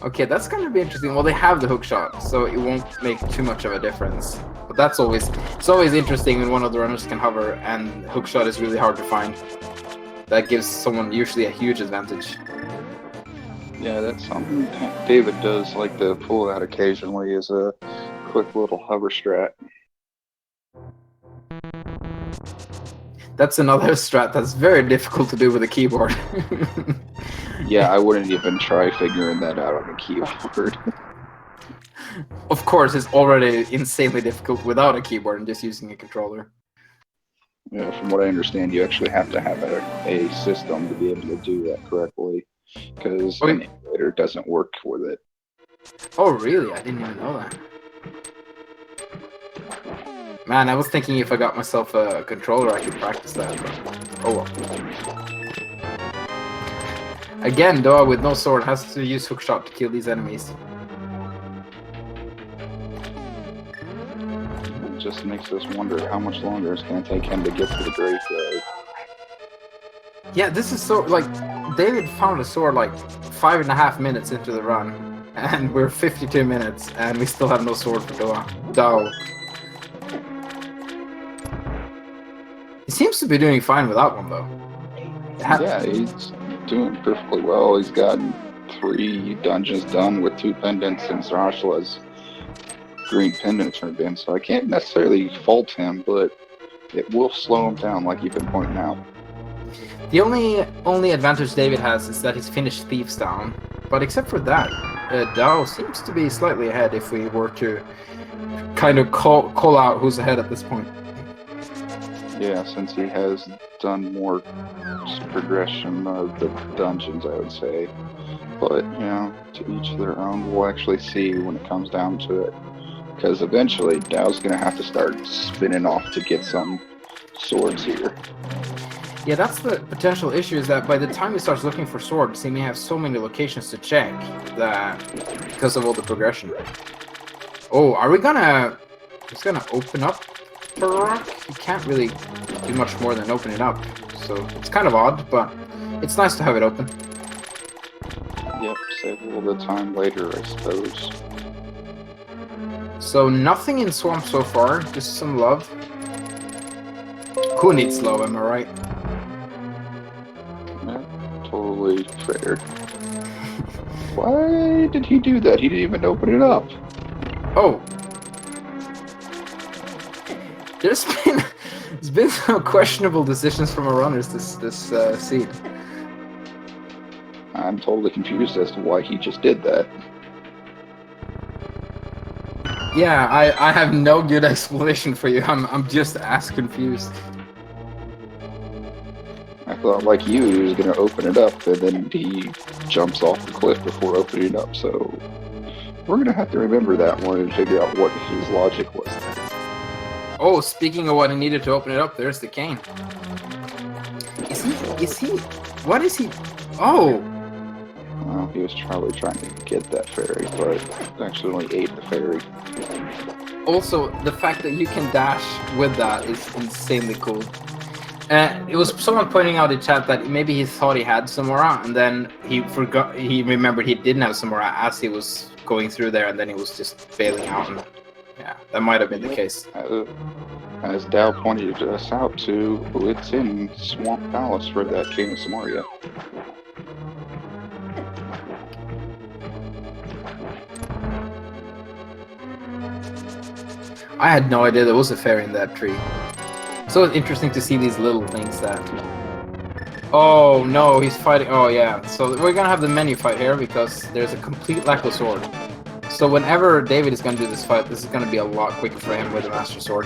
Okay, that's going to be interesting. Well, they have the hookshot, so it won't make too much of a difference. But it's always interesting when one of the runners can hover, and hookshot is really hard to find. That gives someone usually a huge advantage. Yeah, that's something David does like to pull out occasionally as a quick little hover strat. That's another strat that's very difficult to do with a keyboard. Yeah, I wouldn't even try figuring that out on a keyboard. Of course, it's already insanely difficult without a keyboard and just using a controller. Yeah, from what I understand, you actually have to have a system to be able to do that correctly, because an emulator doesn't work with it. Oh, really? I didn't even know that. Man, I was thinking if I got myself a controller, I could practice that. But, oh well. Again, Doa with no sword has to use hookshot to kill these enemies. It just makes us wonder how much longer it's going to take him to get to the graveyard. Yeah, this is so, like, David found a sword like 5.5 minutes into the run, and we're 52 minutes, and we still have no sword for Dao. He seems to be doing fine without one, though. Yeah, he's doing perfectly well. He's gotten 3 dungeons done with 2 pendants, and Zarashala's green pendant turned in, so I can't necessarily fault him, but it will slow him down, like you've been pointing out. The only advantage David has is that he's finished Thieves down, but except for that, Dao seems to be slightly ahead if we were to kind of call out who's ahead at this point. Yeah, since he has done more progression of the dungeons, I would say. But, you know, to each their own. We'll actually see when it comes down to it. Because eventually, Dao's going to have to start spinning off to get some swords here. Yeah, that's the potential issue, is that by the time he starts looking for swords, he may have so many locations to check that because of all the progression. Oh, are we gonna... It's gonna open up the rock? You can't really do much more than open it up. So it's kind of odd, but it's nice to have it open. Yep, save a little bit of time later, I suppose. So nothing in Swamp so far, just some love. Who needs love, am I right? Yeah, totally fair. Why did he do that? He didn't even open it up. Oh. There's been some questionable decisions from our runners this seed. I'm totally confused as to why he just did that. Yeah, I have no good explanation for you. I'm just as confused. I thought, like you, he was going to open it up, and then he jumps off the cliff before opening it up, so we're going to have to remember that one and figure out what his logic was there. Oh, speaking of what he needed to open it up, there's the cane. What is he? Oh! Well, he was probably trying to get that fairy, but actually only ate the fairy. Also, the fact that you can dash with that is insanely cool. It was someone pointing out in chat that maybe he thought he had Samura, and then he forgot. He remembered he didn't have Samura as he was going through there, and then he was just bailing out. And yeah, that might have been the case. As Dow pointed us out to, it's in Swamp Palace for that King of Samaria. I had no idea there was a fairy in that tree. So it's interesting to see these little things that... Oh no, he's fighting... Oh yeah, so we're gonna have the menu fight here because there's a complete lack of sword. So whenever David is gonna do this fight, this is gonna be a lot quicker for him with the Master Sword.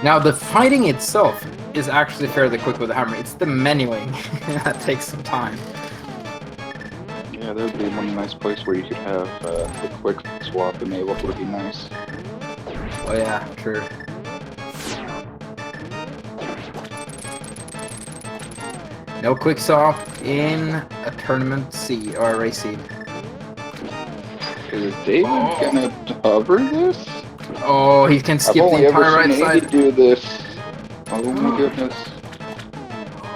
Now the fighting itself is actually fairly quick with the hammer. It's the menuing that takes some time. Yeah, there would be one nice place where you could have the quick swap enabled would be nice. Oh yeah, true. No quick swap in a tournament seed or a race seed. Is David gonna hover this? Oh, he can skip the entire right side. I've only ever seen Andy do this. Oh my goodness.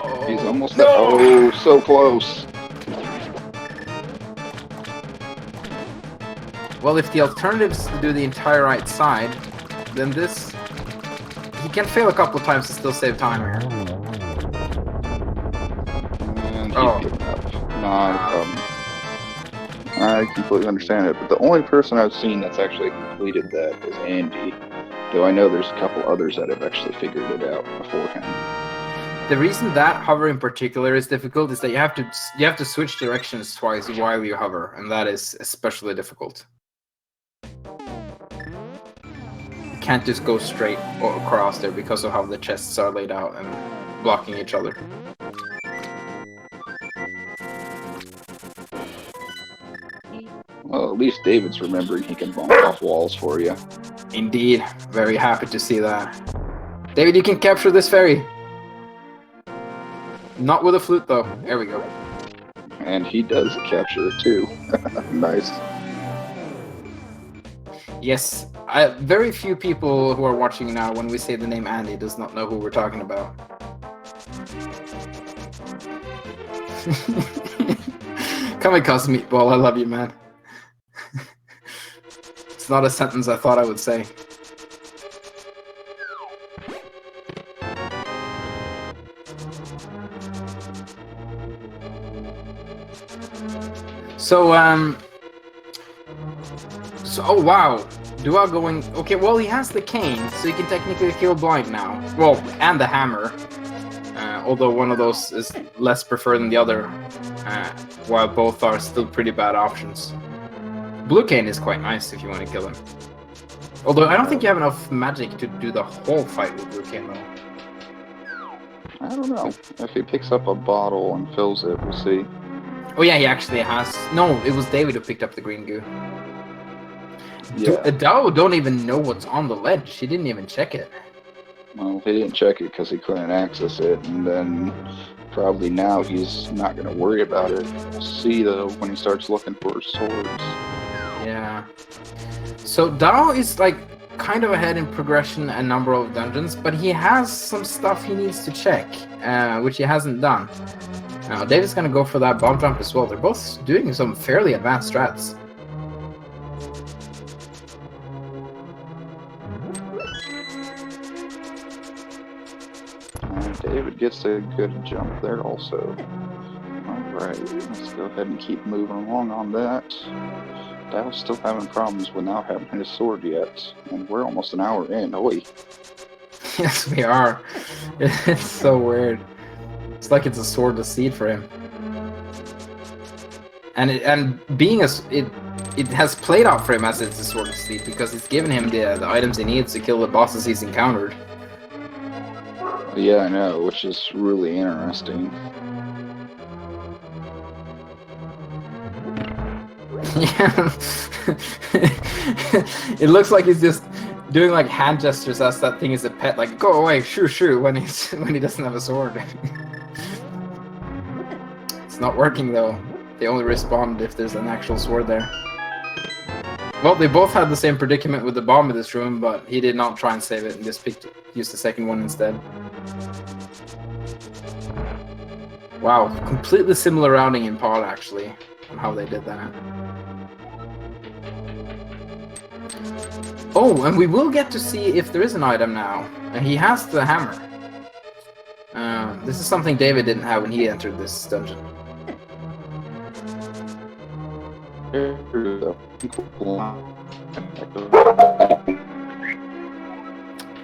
Oh, He's almost there. Oh, so close. Well, if the alternative is to do the entire right side, then this... He can fail a couple of times to still save time here. And he's giving up. I completely understand it, but the only person I've seen that's actually completed that is Andy. Though I know there's a couple others that have actually figured it out before him. The reason that hover in particular is difficult is that you have to switch directions twice while you hover, and that is especially difficult. You can't just go straight across there because of how the chests are laid out and blocking each other. Well, at least David's remembering he can bump off walls for you. Indeed. Very happy to see that. David, you can capture this fairy. Not with a flute, though. There we go. And he does capture it, too. Nice. Yes. Very few people who are watching now, when we say the name Andy, does not know who we're talking about. Kamikaze Meatball, I love you, man. It's not a sentence I thought I would say. So, oh wow, Dua going, okay, well he has the cane, so he can technically kill blind now. Well, and the hammer, although one of those is less preferred than the other, while both are still pretty bad options. Blue cane is quite nice if you want to kill him. Although I don't think you have enough magic to do the whole fight with blue cane though. I don't know. If he picks up a bottle and fills it, we'll see. Oh yeah, he actually has. No, it was David who picked up the green goo. Yeah. Dao don't even know what's on the ledge. He didn't even check it. Well, he didn't check it because he couldn't access it, and then probably now he's not going to worry about it. We'll see, though, when he starts looking for swords. Yeah. So Dao is, like, kind of ahead in progression and number of dungeons, but he has some stuff he needs to check, which he hasn't done. Now, David's going to go for that bomb jump as well. They're both doing some fairly advanced strats. David gets a good jump there also. Alright, let's go ahead and keep moving along on that. Dow's still having problems with not having his sword yet, and we're almost an hour in. Oi. Yes, we are. It's so weird. It's like it's a sword of seed for him. And being it has played out for him as it's a sword of seed because it's given him the items he needs to kill the bosses he's encountered. Yeah, I know, which is really interesting. Yeah. It looks like he's just doing like hand gestures as that thing is a pet, like go away, shoo, when he doesn't have a sword. It's not working though. They only respond if there's an actual sword there. Well, they both had the same predicament with the bomb in this room, but he did not try and save it and just used the second one instead. Wow, completely similar routing in pod actually, on how they did that. Oh, and we will get to see if there is an item now. And he has the hammer. This is something David didn't have when he entered this dungeon.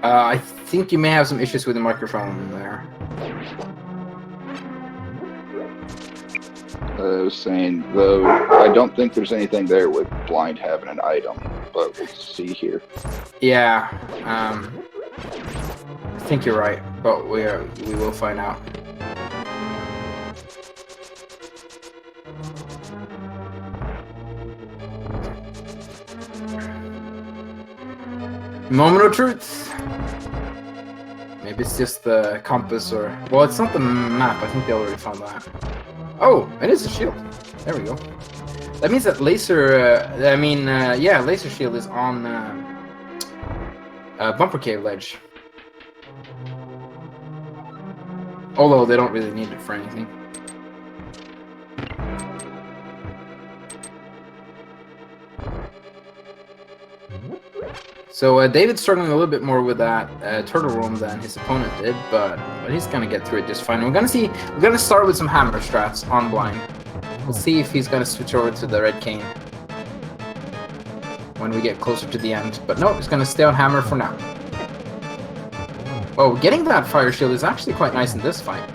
I think you may have some issues with the microphone there. I was saying, though, I don't think there's anything there with blind having an item, but we'll see here. Yeah, I think you're right, but we will find out. Moment of truth. Maybe it's just the compass, or well, it's not the map. I think they already found that. Oh, it is a shield. There we go. That means that laser. Yeah, laser shield is on bumper cave ledge. Although they don't really need it for anything. So David's struggling a little bit more with that turtle room than his opponent did, but he's gonna get through it just fine. We're gonna start with some hammer strats on blind. We'll see if he's gonna switch over to the red cane when we get closer to the end. But no, he's gonna stay on hammer for now. Oh, getting that fire shield is actually quite nice in this fight,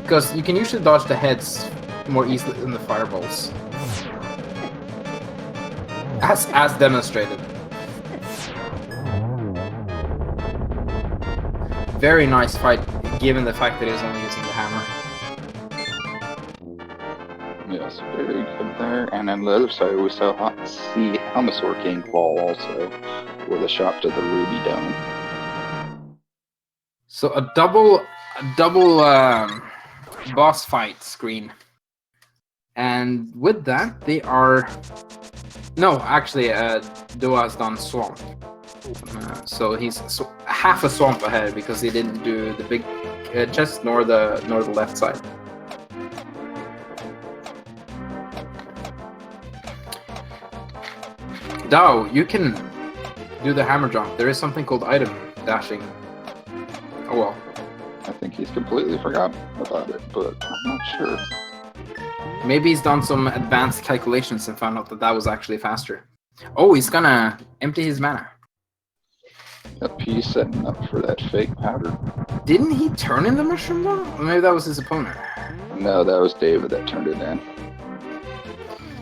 because you can usually dodge the heads more easily than the fireballs, as demonstrated. Very nice fight, given the fact that he was only using the hammer. Yes, very good there. And on the other side, we see Helmasaur King fall also, with a shot to the Ruby Dome. So a double boss fight screen, and with that they are Dua has done swamp. So he's half a swamp ahead because he didn't do the big chest nor the left side. Dao, you can do the hammer jump. There is something called item dashing. Oh well. I think he's completely forgotten about it, but I'm not sure. Maybe he's done some advanced calculations and found out that was actually faster. Oh, he's gonna empty his mana. Yep, he's setting up for that fake powder. Didn't he turn in the mushroom though? Or maybe that was his opponent. No, that was David that turned it in.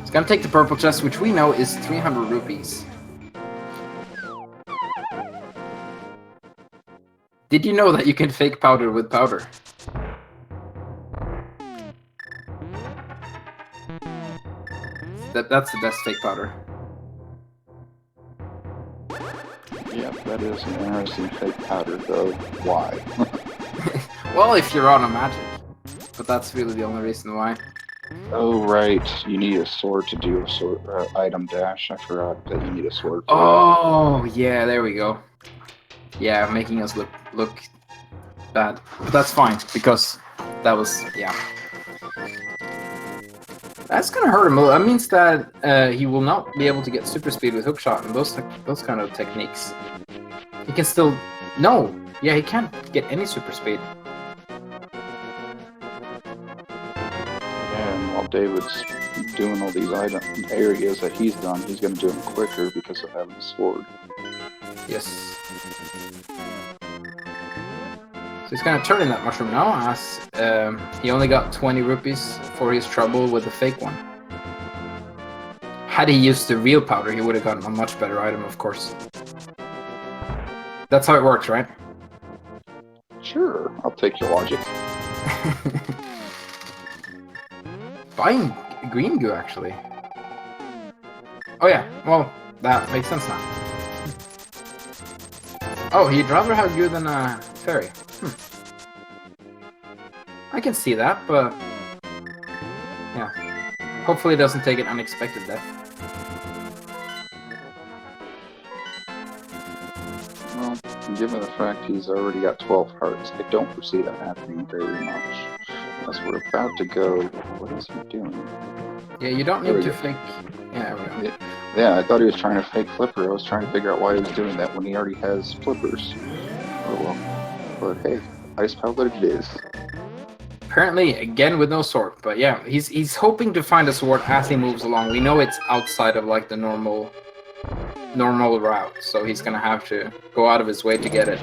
He's gonna take the purple chest, which we know is 300 rupees. Did you know that you can fake powder with powder? That's the best fake powder. Yeah, that is an interesting fake powder, though. Why? Well, if you're on a magic. But that's really the only reason why. Oh, right. You need a sword to do a sword item dash. I forgot that you need a sword. Oh, yeah, there we go. Yeah, making us look bad. But that's fine, because that was, yeah. That's gonna hurt him. That means that he will not be able to get super speed with hookshot and those kind of techniques. He can still... No! Yeah, he can't get any super speed. Yeah, and while David's doing all these areas that he's done, he's gonna do them quicker because of having a sword. Yes. So he's gonna turn in that mushroom now, as he only got 20 rupees for his trouble with the fake one. Had he used the real powder, he would have gotten a much better item, of course. That's how it works, right? Sure, I'll take your logic. Buying green goo, actually. Oh yeah, well, that makes sense now. Oh, he'd rather have goo than a fairy. I can see that, but... yeah. Hopefully it doesn't take an unexpected death. given the fact he's already got 12 hearts, I don't foresee that happening very much. As we're about to go, what is he doing? Yeah, you don't need to fake. Yeah, yeah, I thought he was trying to fake flipper. I was trying to figure out why he was doing that when he already has flippers. Oh well. But hey, ice pellet it is. Apparently, again with no sword. But yeah, he's hoping to find a sword as he moves along. We know it's outside of like the normal route, so he's gonna have to go out of his way to get it.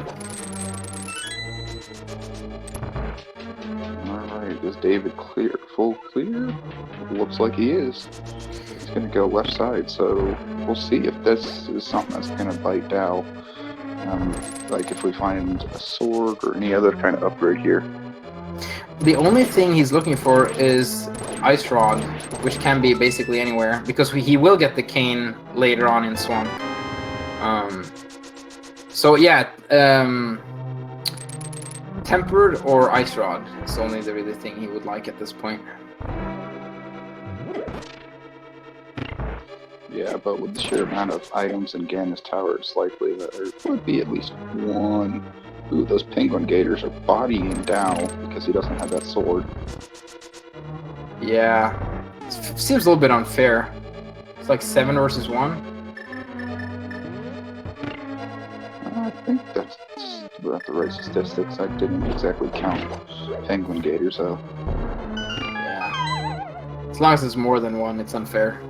Alright, is David clear? Full clear? Looks like he is. He's gonna go left side, so we'll see if this is something that's gonna bite Dao. Like if we find a sword or any other kind of upgrade here. The only thing he's looking for is Ice Rod, which can be basically anywhere, because he will get the cane later on in Swamp. So yeah, Tempered or Ice Rod is only the really thing he would like at this point. Yeah, but with the sheer amount of items in Gannis Tower, it's likely that there would be at least one. Ooh, those penguin gators are bodying Dao because he doesn't have that sword. Yeah, it seems a little bit unfair. It's like 7 versus 1. I think that's about the right statistics. I didn't exactly count penguin gators, though. Yeah, as long as it's more than 1, it's unfair.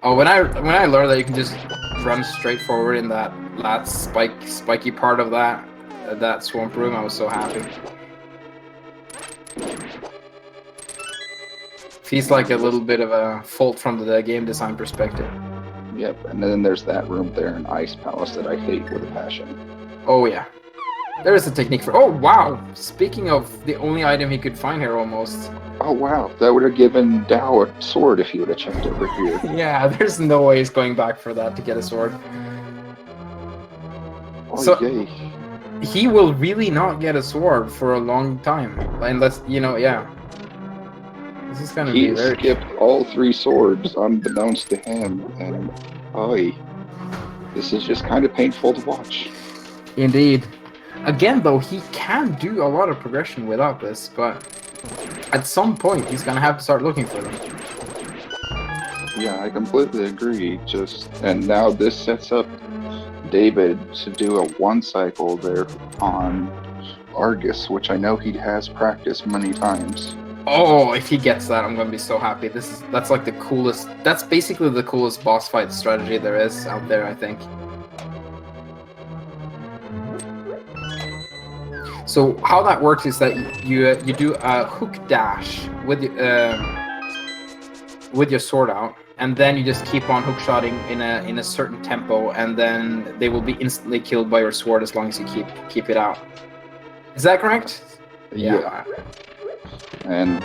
Oh, when I learned that you can just run straight forward in that last spiky part of that swamp room, I was so happy. Feels like a little bit of a fault from the game design perspective. Yep, and then there's that room there in Ice Palace that I hate with a passion. Oh yeah, there is a technique for. Oh wow! Speaking of the only item he could find here, almost. Oh wow, that would have given Dao a sword if he would have checked over here. Yeah, there's no way he's going back for that to get a sword. Oh, so yay. He will really not get a sword for a long time, unless yeah. This is gonna be very. He skipped all 3 swords unbeknownst to him, and this is just kind of painful to watch. Indeed. Again, though, he can do a lot of progression without this, but at some point he's gonna have to start looking for them. Yeah, I completely agree. And now this sets up David to do a 1 cycle there on Argus, which I know he has practiced many times. Oh, if he gets that, I'm gonna be so happy. That's like the coolest. That's basically the coolest boss fight strategy there is out there, I think. So how that works is that you do a hook dash with your sword out, and then you just keep on hookshotting in a certain tempo, and then they will be instantly killed by your sword as long as you keep it out. Is that correct? Yeah. And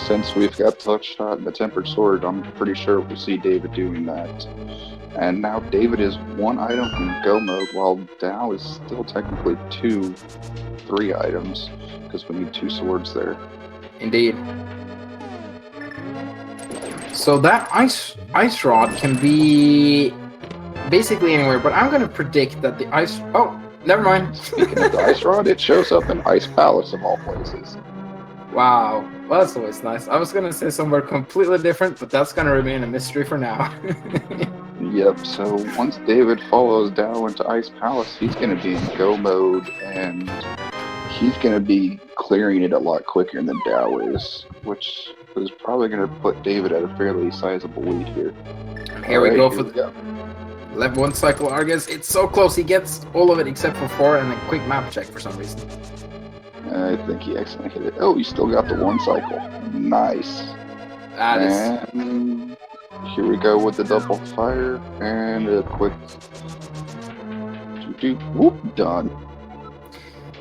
since we've got the hookshot and the tempered sword, I'm pretty sure we'll see David doing that. And now David is 1 item from go mode, while Dao is still technically 3 items, because we need 2 swords there. Indeed. So that ice rod can be basically anywhere, but I'm gonna predict that the ice. Oh, never mind. Speaking of the ice rod, it shows up in Ice Palace of all places. Wow, well, that's always nice. I was gonna say somewhere completely different, but that's gonna remain a mystery for now. Yep, so once David follows Dao into Ice Palace, he's gonna be in go mode, and he's gonna be clearing it a lot quicker than Dao is, which is probably gonna put David at a fairly sizable lead here. Here we go for the level 1 cycle Argus. It's so close. He gets all of it except for 4 and a quick map check for some reason. I think he accidentally hit it. Oh, he still got the 1 cycle. Nice. That is. And here we go with the double fire and a quick whoop, done.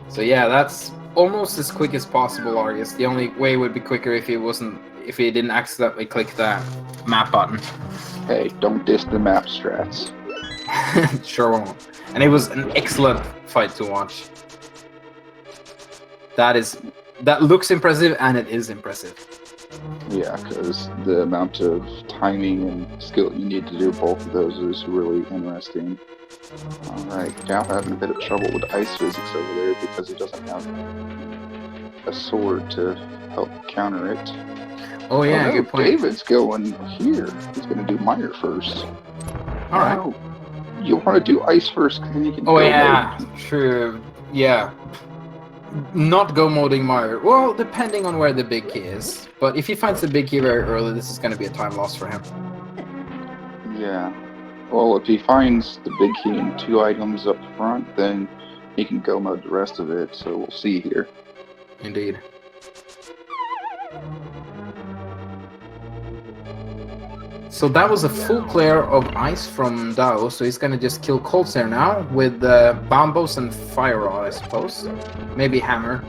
So yeah, that's almost as quick as possible, Argus. The only way it would be quicker if he didn't accidentally click that map button. Hey, don't diss the map strats. Sure won't. And it was an excellent fight to watch. That looks impressive, and it is impressive. Yeah, because the amount of timing and skill you need to do both of those is really interesting. Alright, Dow having a bit of trouble with ice physics over there because he doesn't have a sword to help counter it. Oh yeah, no, good point. David's going here. He's going to do Meyer first. Alright. No, you want to do ice first because then you can Oh go yeah, mode. true. Yeah. Not go modding Meyer. Well, depending on where the big key is. But if he finds the big key very early, this is going to be a time loss for him. Yeah. Well, if he finds the big key and 2 items up front, then he can go mode the rest of it. So we'll see here. Indeed. So that was a full clear of ice from Dao, so he's gonna just kill Coltzer now with Bombos and Fire Rod, I suppose. Maybe Hammer.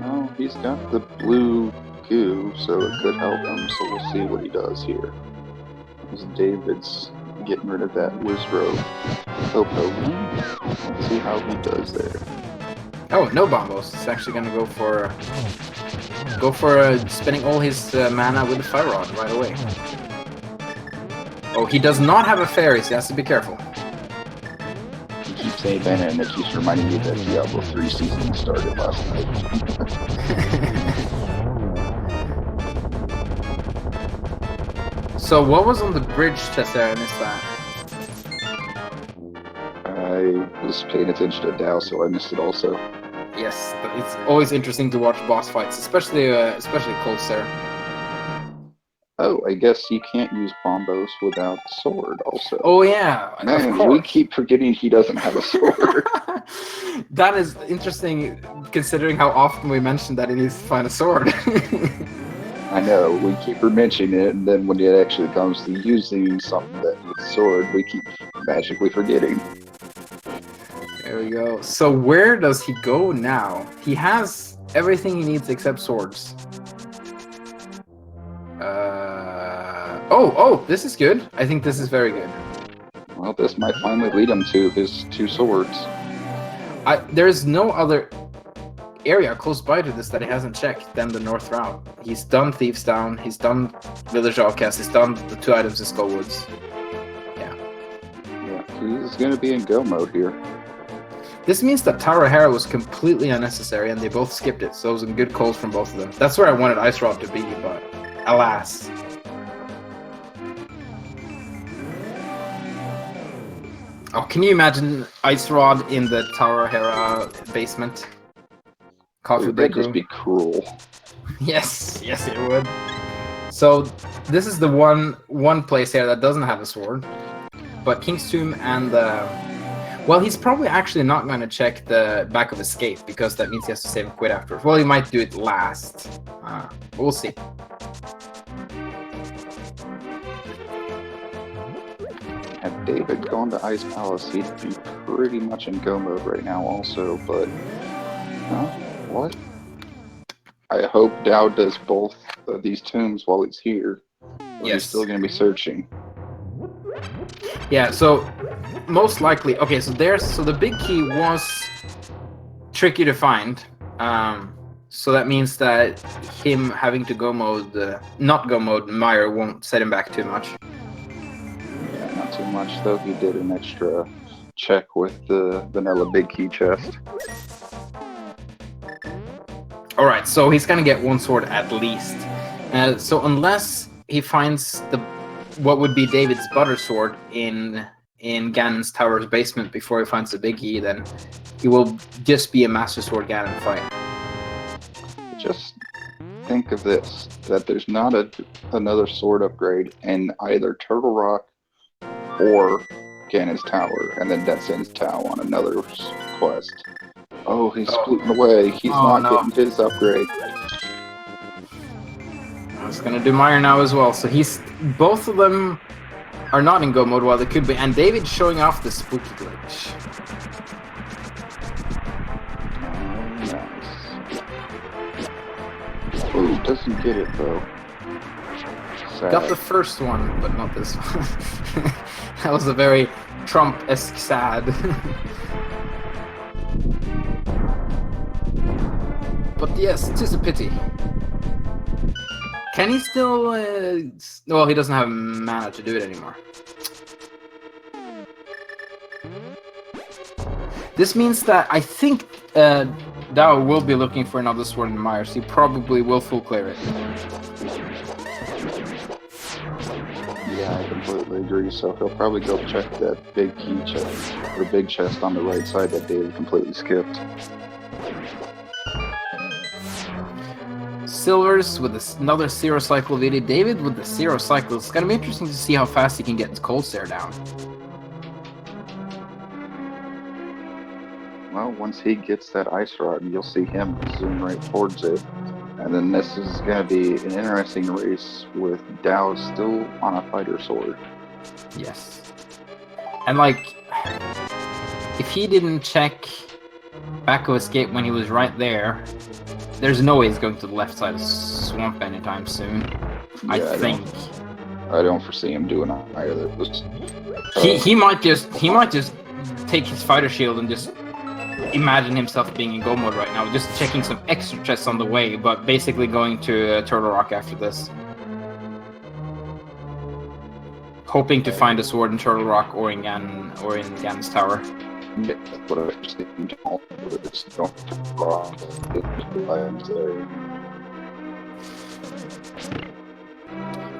Well, he's got the blue goo, so it could help him, so we'll see what he does here. As David's getting rid of that Wizrobe. Let's see how he does there. Oh, no Bombos. He's actually gonna go for spending all his mana with the Fire Rod right away. Oh, he does not have a fairy, so he has to be careful. You keep saying that, and it keeps reminding me that Diablo 3 season started last night. So what was on the bridge chest there? I missed that. I was paying attention to Dow, so I missed it also. Yes, but it's always interesting to watch boss fights, especially Coltzer. Oh, I guess you can't use Bombos without sword also. Oh yeah, Man, of course. we keep forgetting he doesn't have a sword. That is interesting, considering how often we mention that he needs to find a sword. I know, we keep mentioning it, and then when it actually comes to using something that needs a sword, we keep magically forgetting. There we go. So where does he go now? He has everything he needs except swords. Oh, this is good. I think this is very good. Well, this might finally lead him to his 2 swords. There's no other area close by to this that he hasn't checked than the north route. He's done Thieves Down, he's done Village Outcast, he's done the 2 items in Skullwoods. Yeah, he's going to be in go mode here. This means that Tower of Hera was completely unnecessary and they both skipped it, so it was some good calls from both of them. That's where I wanted Ice Rod to be, but alas. Oh, can you imagine Ice Rod in the Tower of Hera basement? Coffee break room. That'd just be cruel. Yes, it would. So this is the one place here that doesn't have a sword, but King's Tomb and well, he's probably actually not going to check the back of Escape because that means he has to save and quit afterwards. Well, he might do it last. But we'll see. Had David gone to Ice Palace, he'd be pretty much in go mode right now also, but what? I hope Dow does both of these tombs while he's here. Yes. He's still going to be searching. Yeah, so most likely, okay, so the big key was tricky to find. So that means that him having to go mode, not go mode, Meyer won't set him back too much. Yeah, not too much, though. He did an extra check with the vanilla big key chest. Alright, so he's gonna get 1 sword at least. So unless he finds what would be David's butter sword in Ganon's tower's basement before he finds the big key, then he will just be a Master Sword Ganon fight. Just think of this, that there's not another sword upgrade in either Turtle Rock or Ganon's tower, and then that sends Tao on another quest. Oh, he's splitting away. He's not getting his upgrade. I was gonna do Meyer now as well. So both of them are not in go mode while they could be, and David's showing off the spooky glitch. Nice. Oh, doesn't get it though. Sad. Got the first one, but not this one. That was a very Trump-esque sad. But yes, it is a pity. Can he still... well, he doesn't have mana to do it anymore. This means that I think Dao will be looking for another sword in Myers. He probably will full clear it. Yeah, I completely agree. So he'll probably go check that big key chest, or big chest on the right side that David completely skipped. Silvers with another zero cycle video. David with the zero cycle. It's gonna be interesting to see how fast he can get his cold stare down. Well, once he gets that ice rod, you'll see him zoom right towards it. And then this is going to be an interesting race with Dao still on a fighter sword. Yes. And like, if he didn't check back of escape when he was right there, there's no way he's going to the left side of swamp anytime soon. Yeah, I think. I don't foresee him doing either. He might just take his fighter shield and just imagine himself being in go mode right now, just checking some extra chests on the way, but basically going to Turtle Rock after this. Hoping to find a sword in Turtle Rock or in Gan's Tower. Yeah, that's what I foresee him doing. It's going to rock.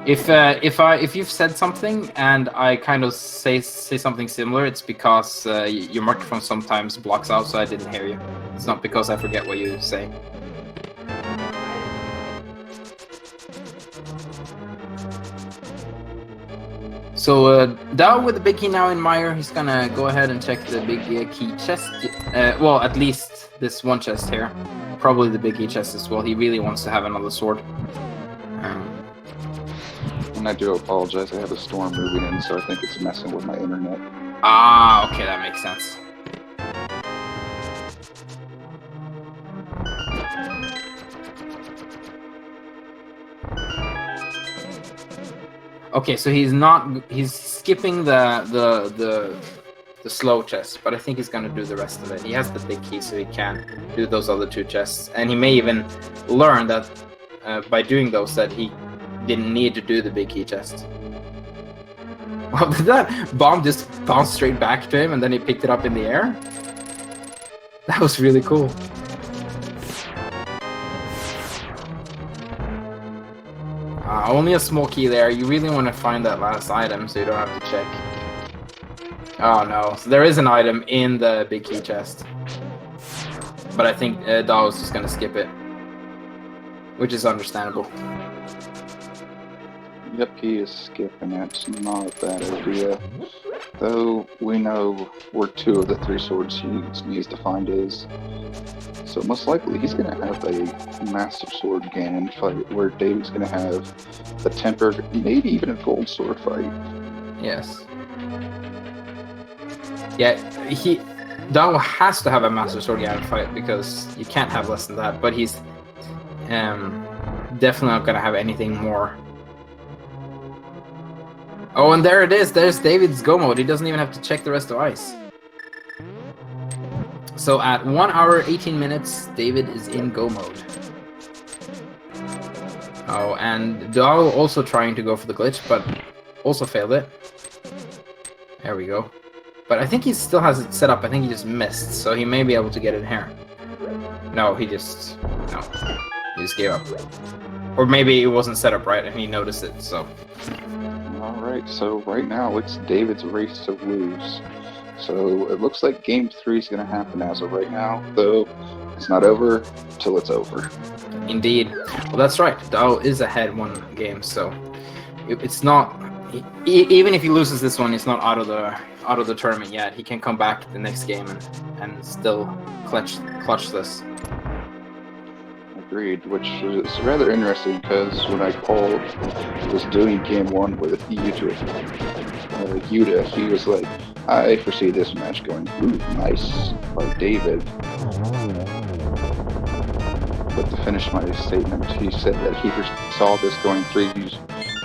If you've said something and I kind of say something similar, it's because your microphone sometimes blocks out, so I didn't hear you. It's not because I forget what you say. So Dao with the big key now in Meyer, he's gonna go ahead and check the big key chest. Well, at least this one chest here. Probably the big key chest as well. He really wants to have another sword. And I do apologize, I have a storm moving in, so I think it's messing with my internet. Ah, okay, that makes sense. Okay, so he's skipping the slow chest, but I think he's gonna do the rest of it. He has the big key, so he can do those other two chests, and he may even learn that by doing those that he didn't need to do the big key chest. Well, did that bomb just bounce straight back to him and then he picked it up in the air? That was really cool. Only a small key there. You really want to find that last item so you don't have to check. Oh no, so there is an item in the big key chest. But I think Dao is just going to skip it. Which is understandable. Yep, he is skipping. That's not a bad idea. Though we know where two of the three swords he needs to find is. So most likely he's going to have a Master Sword Ganon fight where David's going to have the tempered, maybe even a gold sword fight. Yes. Yeah, Dao has to have a Master Sword Ganon fight because you can't have less than that, but he's definitely not going to have anything more. Oh, and there it is. There's David's go mode. He doesn't even have to check the rest of ice. So at 1 hour 18 minutes, David is in go mode. Oh, and Dao also trying to go for the glitch, but also failed it. There we go. But I think he still has it set up. I think he just missed, so he may be able to get it here. No, he just gave up. Or maybe it wasn't set up right and he noticed it, so... Alright, so right now it's David's race to lose. So it looks like Game 3 is going to happen as of right now, though it's not over till it's over. Indeed. Well, that's right. Dao is ahead one game, so it's not... Even if he loses this one, it's not out of the tournament yet. He can come back the next game and still clutch this. Agreed, which is rather interesting because when I was doing Game 1 with Yuta, he was like, I foresee this match going, ooh, nice, by David. But to finish my statement, he said that he saw this going 3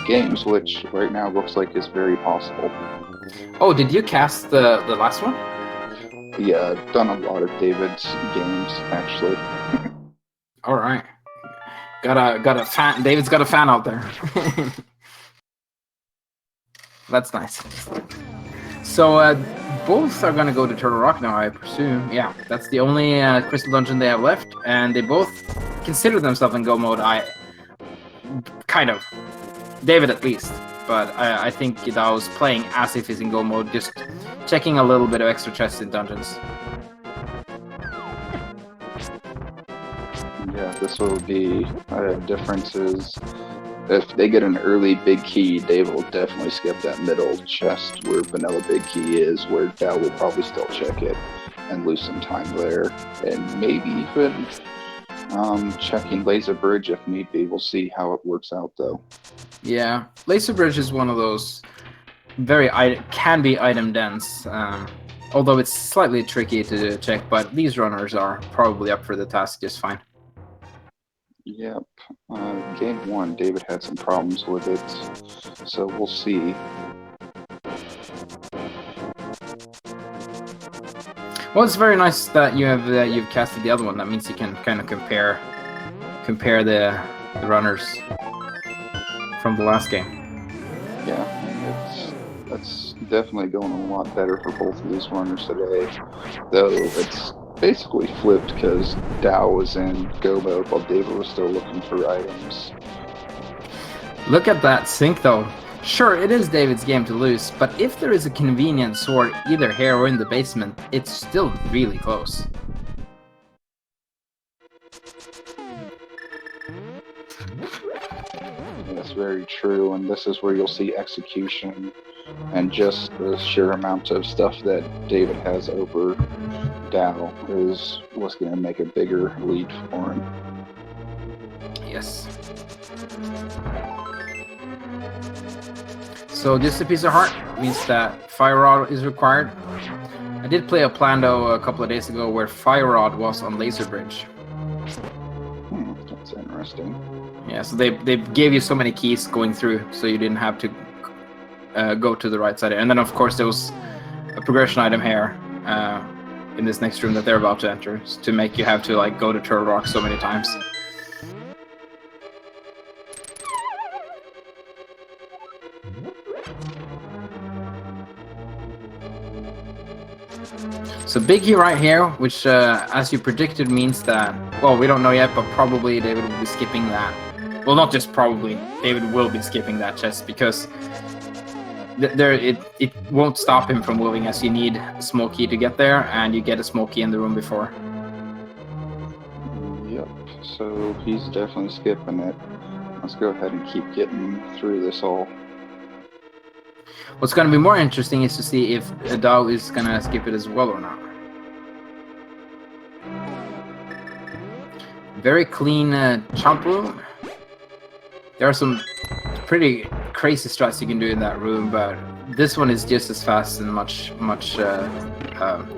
games, which right now looks like is very possible. Oh, did you cast the last one? Yeah, I've done a lot of David's games, actually. All right. Got a fan. David's got a fan out there. That's nice. So both are gonna go to Turtle Rock now, I presume. Yeah, that's the only crystal dungeon they have left, and they both consider themselves in go mode. Kind of, David at least, but I think that was playing as if he's in go mode, just checking a little bit of extra chests in dungeons. Yeah, this will be differences. If they get an early big key, Dave will definitely skip that middle chest where vanilla big key is, where Dal will probably still check it and lose some time there, and maybe even checking Laser Bridge if need be. We'll see how it works out though. Yeah, Laser Bridge is one of those can be item dense, although it's slightly tricky to check, but these runners are probably up for the task just fine. Yep. Game 1, David had some problems with it, so we'll see. Well, it's very nice that you've casted the other one. That means you can kind of compare the runners from the last game. Yeah, that's definitely going a lot better for both of these runners today, though it's basically flipped because Dow was in go mode while David was still looking for items. Look at that sync though. Sure, it is David's game to lose, but if there is a convenient sword either here or in the basement, it's still really close. That's very true, and this is where you'll see execution and just the sheer amount of stuff that David has over Dow is what's going to make a bigger lead for him. Yes. So just a piece of heart means that Fire Rod is required. I did play a plan though a couple of days ago where Fire Rod was on Laser Bridge. That's interesting. Yeah, so they gave you so many keys going through, so you didn't have to go to the right side. And then of course there was a progression item here in this next room that they're about to enter to make you have to like go to Turtle Rock so many times. So big key right here, which as you predicted means that, well, we don't know yet, but probably David will be skipping that. Well, not just probably, David will be skipping that chest because it won't stop him from moving, as you need a small key to get there, and you get a small key in the room before. Yep, so he's definitely skipping it. Let's go ahead and keep getting through this all. What's going to be more interesting is to see if Dao is going to skip it as well or not. Very clean chomp room. There are some pretty crazy strats you can do in that room, but this one is just as fast and much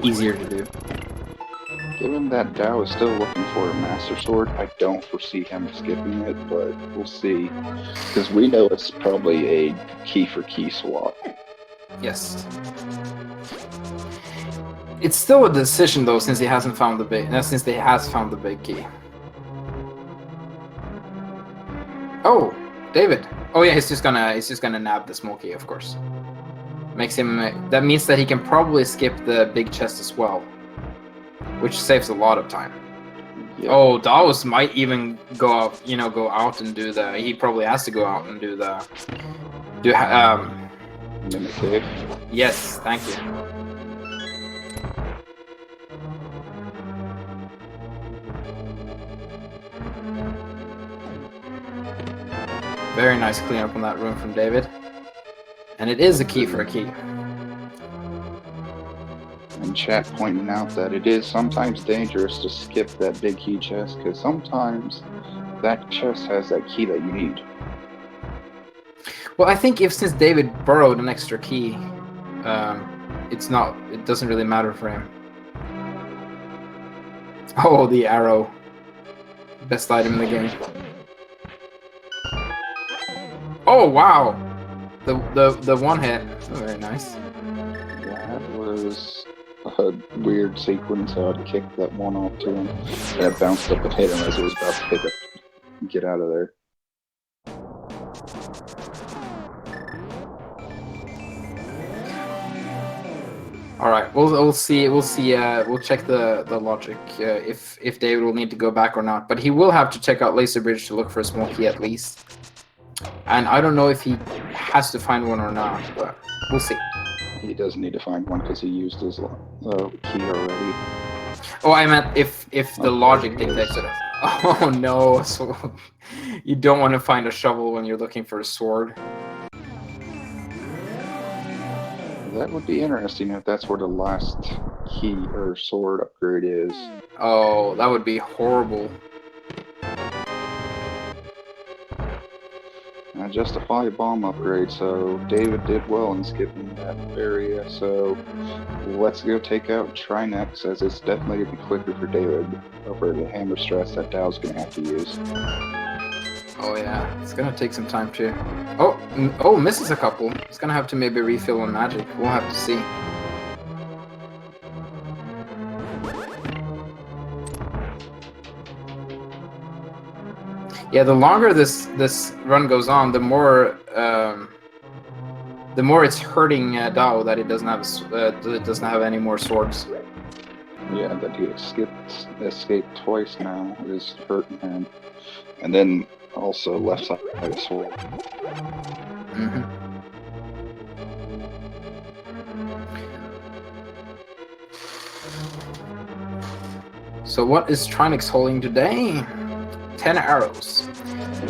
easier to do. Given that Dao is still looking for a Master Sword, I don't foresee him skipping it, but we'll see. Because we know it's probably a key-for-key swap. Yes. It's still a decision though, since he hasn't found the since they has found the big key. Oh, David. Oh yeah, he's just gonna nab the small key, of course. Makes him. That means that he can probably skip the big chest as well, which saves a lot of time. Yep. Oh, Daos might even go out and do the. He probably has to go out and do the. Mimic cave. Yes, thank you. Very nice cleanup on that room from David. And it is a key for a key. And chat pointing out that it is sometimes dangerous to skip that big key chest, because sometimes that chest has that key that you need. Well, I think since David borrowed an extra key, it doesn't really matter for him. Oh, the arrow. Best item in the game. Oh wow! The one hit. Oh, very nice. That was a weird sequence how it kicked that one off to him, and it bounced up and hit him as it was about to pick up, get out of there. All right, we'll see. We'll check the logic if David will need to go back or not. But he will have to check out Laser Bridge to look for a small key at least. And I don't know if he has to find one or not, but we'll see. He does need to find one because he used his key already. Oh, I meant if the logic dictates it. Oh no! So you don't want to find a shovel when you're looking for a sword. That would be interesting if that's where the last key or sword upgrade is. Oh, that would be horrible. Justify bomb upgrade, so David did well in skipping that area, so let's go take out Trinex, as it's definitely going to be quicker for David over the hammer stress that Dow's going to have to use. Oh yeah, it's going to take some time too. Oh, misses a couple. It's going to have to maybe refill on magic. We'll have to see. Yeah, the longer this run goes on, the more it's hurting Dao that it doesn't have any more swords. Yeah, that he escaped twice now is hurting him, and then also left side of the sword. Mm-hmm. So what is Trinix holding today? 10 arrows.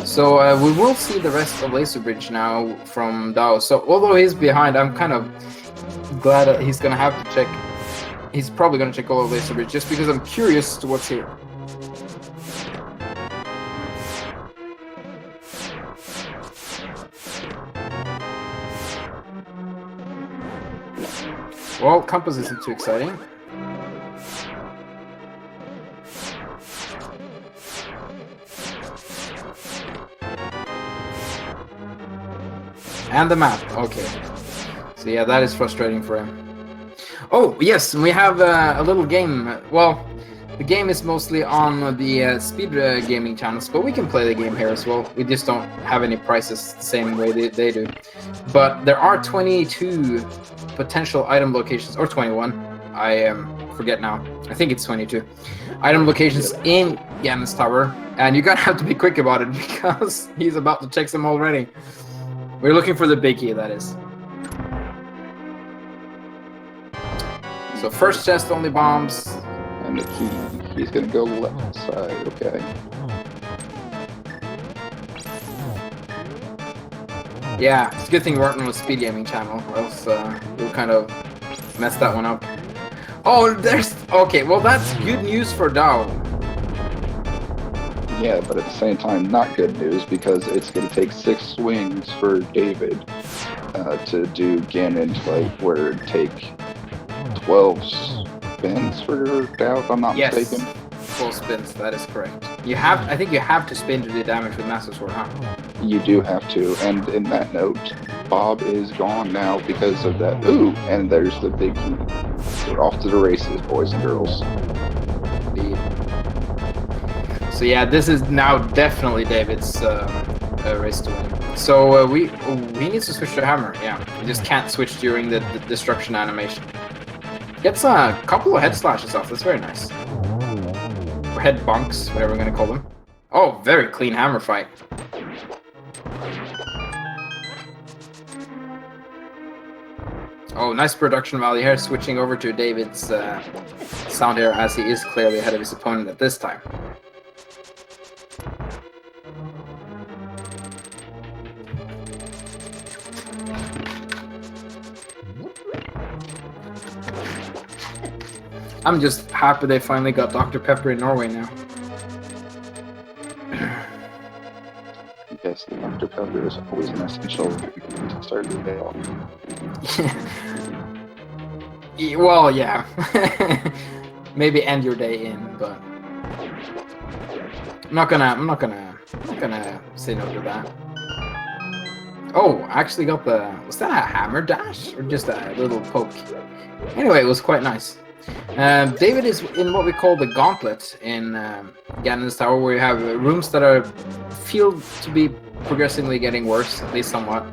So we will see the rest of Laser Bridge now from Dao. So although he's behind, I'm kind of glad that he's gonna have to check. He's probably gonna check all of Laser Bridge just because I'm curious to what's here. Well, compass isn't too exciting. And the map, okay. So yeah, that is frustrating for him. Oh, yes, we have a little game. Well, the game is mostly on the speed gaming channels, but we can play the game here as well. We just don't have any prizes the same way they do. But there are 22 potential item locations, or 21. I forget now. I think it's 22. Item locations in Ganon's Tower, and you're gonna have to be quick about it because he's about to check them already. We're looking for the big key, that is. So first chest, only bombs. And the key, he's gonna go left side, okay. Yeah, it's a good thing we weren't on a speed gaming channel, or else we'll kind of mess that one up. Oh, okay, well that's good news for Dao. Yeah, but at the same time, not good news because it's going to take 6 swings for David to do Ganon fight, where it'd take 12 spins for Dao, if I'm not mistaken. 12 spins, that is correct. I think you have to spin to do damage with Master Sword, huh? You do have to, and in that note, Bob is gone now because of that. Ooh, and there's the big key. We're off to the races, boys and girls. Indeed. So yeah, this is now definitely David's race to win. So we need to switch to hammer. Yeah, we just can't switch during the destruction animation. Gets a couple of head slashes off. That's very nice. Or head bonks, whatever we're gonna call them. Oh, very clean hammer fight. Oh, nice production value here. Switching over to David's sound here, as he is clearly ahead of his opponent at this time. I'm just happy they finally got Dr. Pepper in Norway now. Yes, the Dr. Pepper is always an essential to start the day off. Well, yeah. Maybe end your day in, but I'm not gonna say no to that. Oh, I actually got was that a hammer dash or just a little poke? Anyway, it was quite nice. David is in what we call the gauntlet in Ganon's Tower, where you have rooms that are feel to be progressively getting worse, at least somewhat.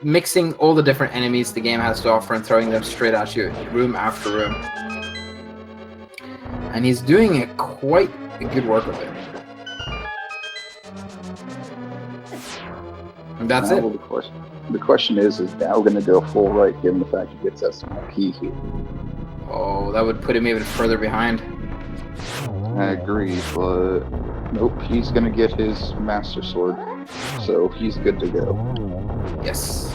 Mixing all the different enemies the game has to offer and throwing them straight at you, room after room. And he's doing quite a good work of it. And that's now, it. The question is Dao going to go full right given the fact he gets SMP here? Oh, that would put him even further behind. I agree, but nope, he's going to get his Master Sword, so he's good to go. Yes.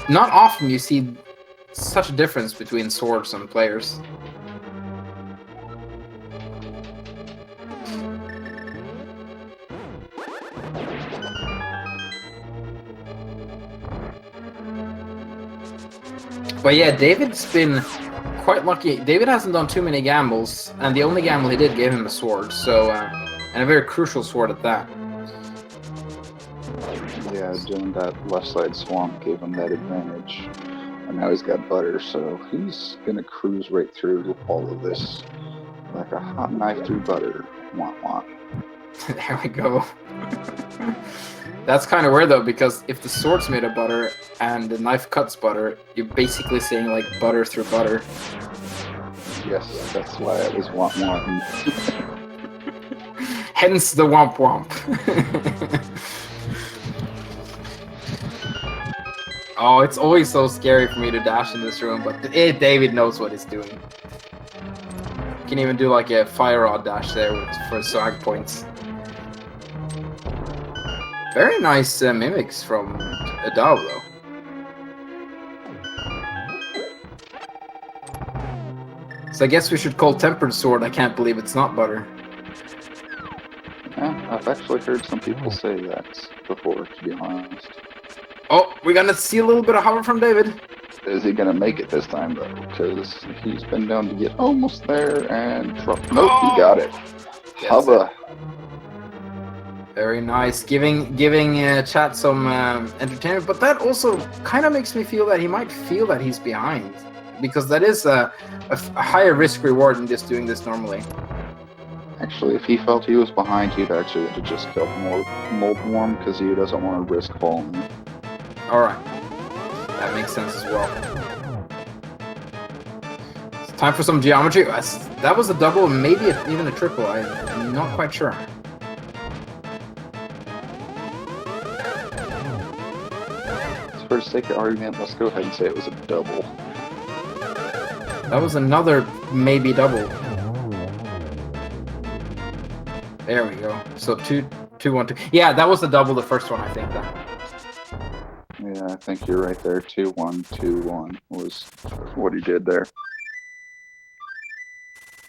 Not often you see such a difference between swords and players. But yeah, David's been quite lucky. David hasn't done too many gambles, and the only gamble he did gave him a sword, so and a very crucial sword at that. Yeah, doing that left side swamp gave him that advantage. And now he's got butter, so he's gonna cruise right through all of this like a hot knife through butter. Wah wah. There we go. That's kind of weird though, because if the sword's made of butter and the knife cuts butter, you're basically saying like butter through butter. Yes, that's why it was wah wah. Hence the womp womp. Oh, it's always so scary for me to dash in this room, but David knows what he's doing. You can even do like a fire rod dash there for swag points. Very nice mimics from Adao, though. So I guess we should call Tempered Sword I Can't Believe It's Not Butter. Yeah, I've actually heard some people say that before, to be honest. Oh, we're gonna see a little bit of hover from David. Is he gonna make it this time, though? Because he's been known to get almost there and nope, he got it. Hubba. Very nice, giving chat some entertainment, but that also kind of makes me feel that he might feel that he's behind, because that is a higher risk reward than just doing this normally. Actually, if he felt he was behind, he'd actually have just killed Moldworm because he doesn't want to risk falling. Alright, that makes sense as well. It's time for some geometry. That was a double, maybe even a triple. I'm not quite sure. For the sake of argument, let's go ahead and say it was a double. That was another maybe double. There we go. So 2, 1, 2. Yeah, that was the double, the first one, I think. Yeah, I think you're right there. 2, 1, 2, 1 was what he did there.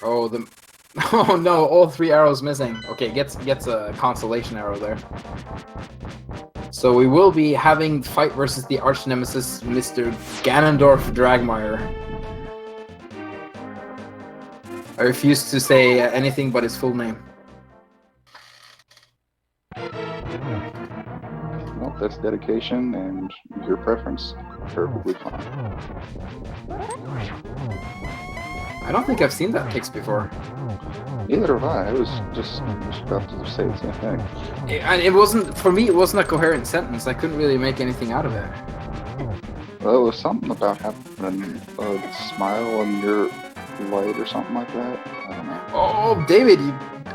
Oh, oh no! All 3 arrows missing. Okay, gets a consolation arrow there. So we will be having fight versus the arch nemesis, Mr. Ganondorf Dragmire. I refuse to say anything but his full name. Well, that's dedication and your preference. Perfectly fine. I don't think I've seen that text before. Neither have I. I was just about to say the same thing. It wasn't, for me, it wasn't a coherent sentence. I couldn't really make anything out of it. Well, it was something about having a smile on your light or something like that. I don't know. Oh, David,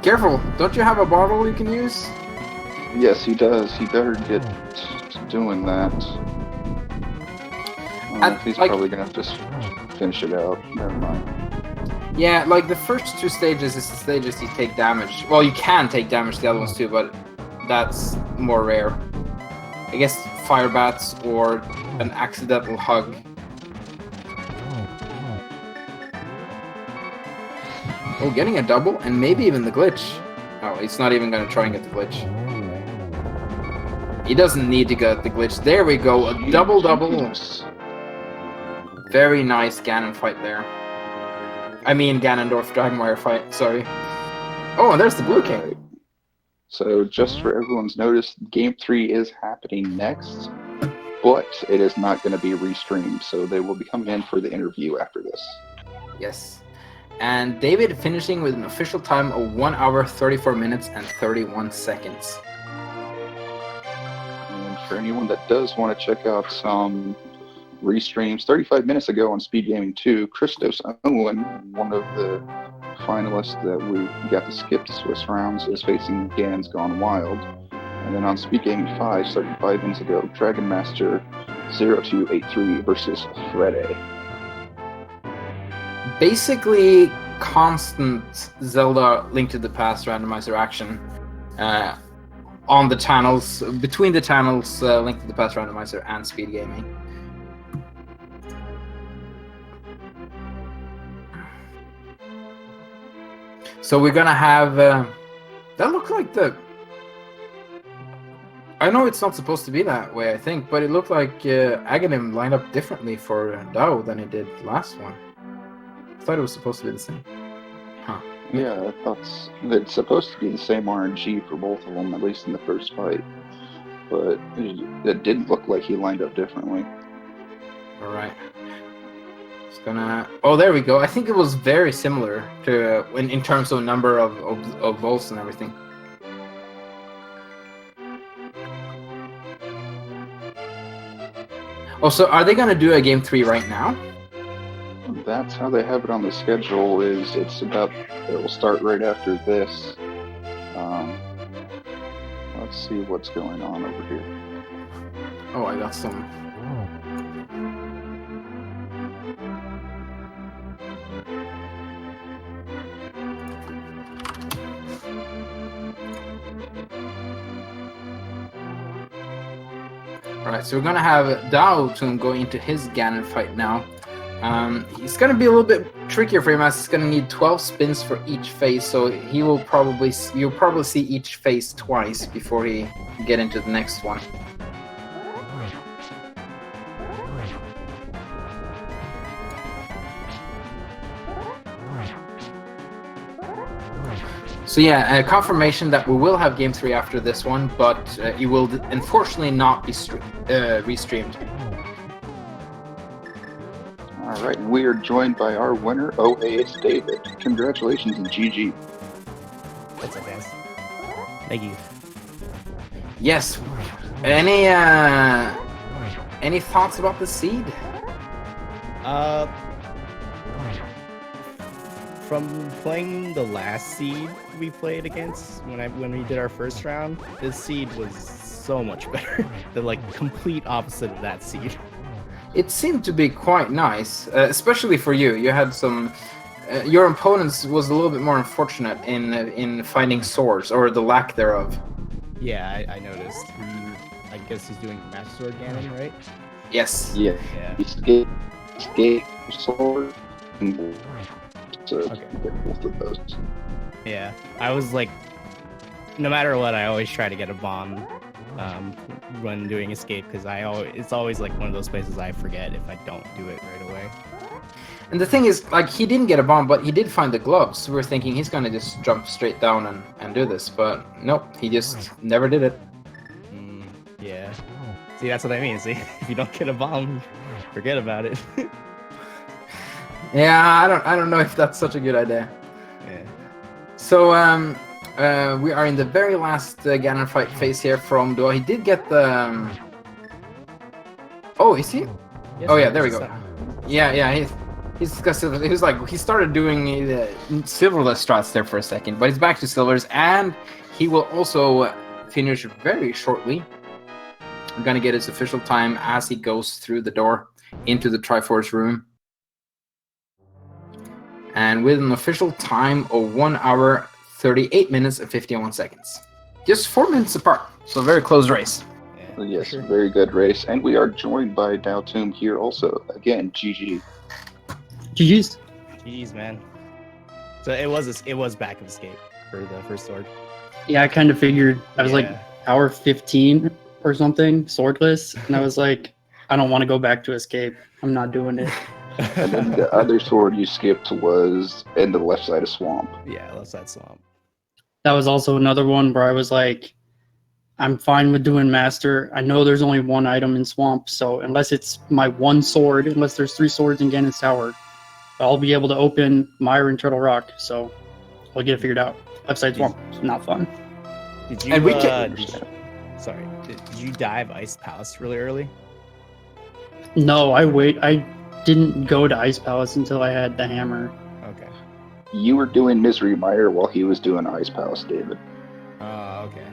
careful. Don't you have a bottle you can use? Yes, he does. He better get doing that. He's probably going to just finish it out. Never mind. Yeah, like the first 2 stages is the stages you take damage. Well, you can take damage the other ones too, but that's more rare. I guess fire bats or an accidental hug. Oh, getting a double and maybe even the glitch. Oh, he's not even going to try and get the glitch. He doesn't need to get the glitch. There we go, a double. Very nice Ganon fight there. I mean Ganondorf Dragmire fight, sorry. Oh, and there's the blue king. So just for everyone's notice, Game 3 is happening next, but it is not going to be restreamed, so they will be coming in for the interview after this. Yes. And David finishing with an official time of 1 hour, 34 minutes, and 31 seconds. And for anyone that does want to check out some restreams, 35 minutes ago on Speed Gaming 2, Christos Owen, one of the finalists that we got to skip the Swiss rounds, is facing Gans Gone Wild. And then on Speed Gaming 5, starting 5 minutes ago, Dragon Master 0283 versus Freddy. Basically, constant Zelda Link to the Past randomizer action on the channels, between the channels, Link to the Past randomizer and Speed Gaming. So we're gonna have that looked like the. I know it's not supposed to be that way, I think, but it looked like Aghanim lined up differently for Dao than it did last one. I thought it was supposed to be the same. Huh. Yeah, I thought it's supposed to be the same RNG for both of them, at least in the first fight. But it did look like he lined up differently. All right. It's gonna. Oh, there we go. I think it was very similar to in terms of number of volts and everything. Oh, so are they gonna do a game 3 right now? That's how they have it on the schedule. It will start right after this. Let's see what's going on over here. Oh, I got some. Alright, so we're gonna have daotmb go into his Ganon fight now. It's gonna be a little bit trickier for him as he's gonna need 12 spins for each phase, so you'll probably see each phase twice before he get into the next one. So yeah, confirmation that we will have Game 3 after this one, but it will unfortunately not be restreamed. All right, we are joined by our winner, OhHeyItsDavid. Congratulations and GG. What's up, guys? Thank you. Yes. Any thoughts about the seed? From playing the last seed we played against when we did our first round, this seed was so much better. The complete opposite of that seed. It seemed to be quite nice, especially for you. You had some. Your opponents was a little bit more unfortunate in finding swords or the lack thereof. Yeah, I noticed. I guess he's doing Master Sword Ganon, right? Yes. Yeah. Escape sword. So Okay. both of those. Yeah, I was like, no matter what, I always try to get a bomb when doing escape because it's always like one of those places I forget if I don't do it right away. And the thing is, he didn't get a bomb, but he did find the gloves. So we were thinking he's gonna just jump straight down and do this, but nope, he just never did it. Yeah. See, that's what I mean. See, if you don't get a bomb, forget about it. Yeah, I don't know if that's such a good idea. Yeah. So we are in the very last Ganon fight phase here from Duo. He did get the. Oh, is he? Yes, Oh yeah, there we go. Yeah. He started doing silverless strats there for a second, but he's back to silvers, and he will also finish very shortly. We're gonna get his official time as he goes through the door into the Triforce room. And with an official time of 1 hour, 38 minutes, and 51 seconds. Just 4 minutes apart, so a very close race. Yeah, Yes, sure. very good race. And we are joined by daotmb here also. Again, GG. GG's. Jeez, man. So it was back of escape for the first sword. Yeah, I kind of figured. I was like Yeah. hour 15 or something, swordless, and I was like, I don't want to go back to escape. I'm not doing it. And then the other sword you skipped was in the left side of swamp. Yeah, left side swamp. That was also another one where I was like, I'm fine with doing master. I know there's only one item in swamp, so unless it's my one sword, unless there's 3 swords in Ganon's Tower, I'll be able to open Mire and Turtle Rock, so I'll get it figured out. Upside swamp, not fun. Did you? And we Sorry. Did you dive Ice Palace really early? No, I didn't go to Ice Palace until I had the hammer. Okay. You were doing Misery Mire while he was doing Ice Palace, David. Okay.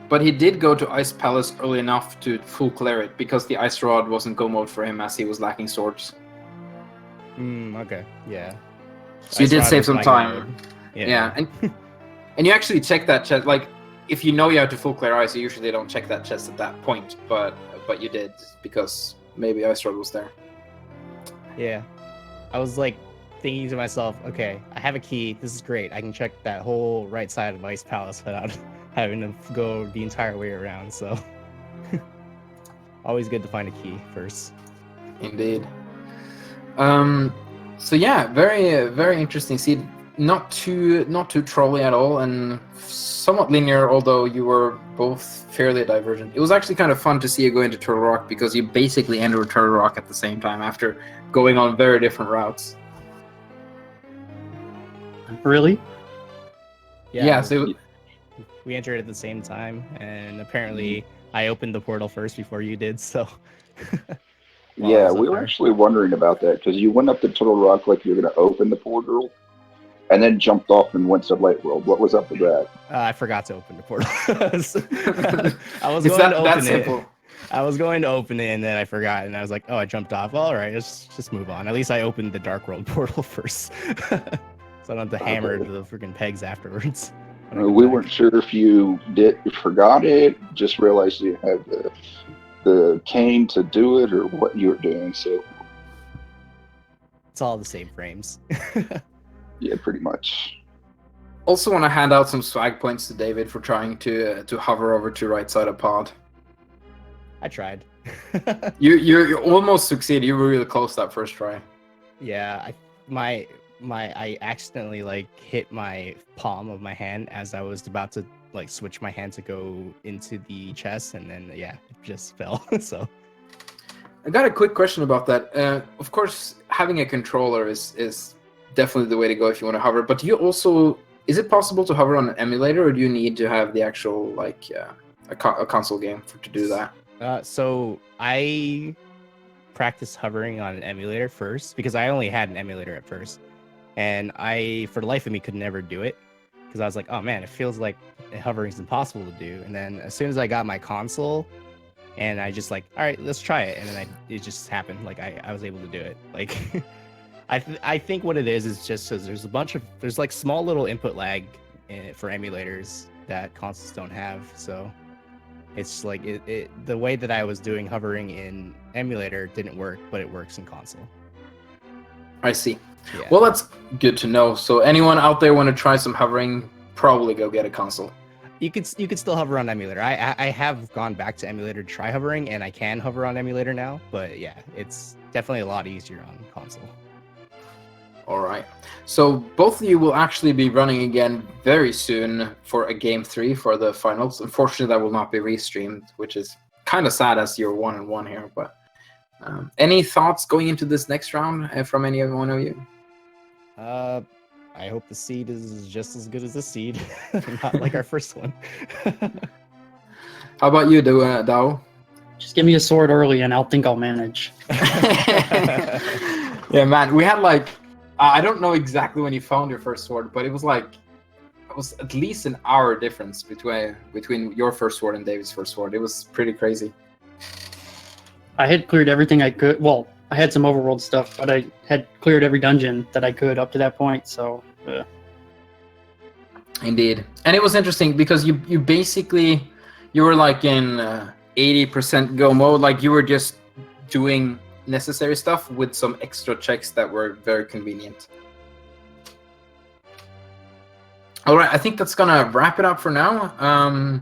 But he did go to Ice Palace early enough to full clear it because the Ice Rod wasn't go mode for him as he was lacking swords. Okay. Yeah. So you Ice did Rod save was some my time. guide. Yeah, and you actually check that chest. Like, if you know you have to full clear ice, you usually don't check that chest at that point. But you did because maybe Ice Rod was there. Yeah. I was like thinking to myself, okay, I have a key. This is great. I can check that whole right side of Ice Palace without having to go the entire way around. So always good to find a key first. Indeed. So yeah, very very interesting seed. Not too trolly at all, and somewhat linear. Although you were both fairly divergent. It was actually kind of fun to see you go into Turtle Rock because you basically entered Turtle Rock at the same time after going on very different routes. Really? Yeah. So we entered at the same time, and apparently I opened the portal first before you did. So Yeah, we were actually wondering about that because you went up to Turtle Rock like you were going to open the portal, and then jumped off and went to Light World. What was up with that? I forgot to open the portal. I was it's going to that open simple. it. I was going to open it, and then I forgot, and I was like, "Oh, I jumped off. All right, let's just move on." At least I opened the Dark World portal first, so I don't have to hammer the freaking pegs afterwards. We weren't sure if you forgot it, just realized you had the cane to do it, or what you were doing. So it's all the same frames. yeah, pretty much. Also want to hand out some swag points to David for trying to hover over to right side of pod. I tried. You almost succeeded. You were really close that first try. Yeah, I accidentally like hit my palm of my hand as I was about to like switch my hand to go into the chest, and then it just fell. So I got a quick question about that. Of course, having a controller is definitely the way to go if you want to hover. But do you also, is it possible to hover on an emulator, or do you need to have the actual like a console game to do that? So I practiced hovering on an emulator first because I only had an emulator at first, and I, for the life of me, could never do it because I was like, oh man, it feels like hovering is impossible to do. And then as soon as I got my console, and I just like, all right, let's try it, and then it just happened. Like I was able to do it. Like I think what it is just because there's like small little input lag for emulators that consoles don't have. So it's like the way that I was doing hovering in emulator didn't work, but it works in console. I see. Yeah. Well, that's good to know. So anyone out there want to try some hovering, probably go get a console. You could still hover on emulator. I have gone back to emulator to try hovering, and I can hover on emulator now. But yeah, it's definitely a lot easier on console. All right. So both of you will actually be running again very soon for a game 3 for the finals. Unfortunately, that will not be restreamed, which is kind of sad as you're 1-1 here. But any thoughts going into this next round from any one of you? I hope the seed is just as good as the seed, not like our first one. How about you, Dao? Just give me a sword early, and I'll think I'll manage. Yeah, man. We had like, I don't know exactly when you found your first sword, but it was at least an hour difference between your first sword and David's first sword. It was pretty crazy. I had cleared everything I could. Well, I had some overworld stuff, but I had cleared every dungeon that I could up to that point. So, Indeed, and it was interesting because you basically you were like in 80% go mode, like you were just doing necessary stuff with some extra checks that were very convenient. All right, I think that's gonna wrap it up for now.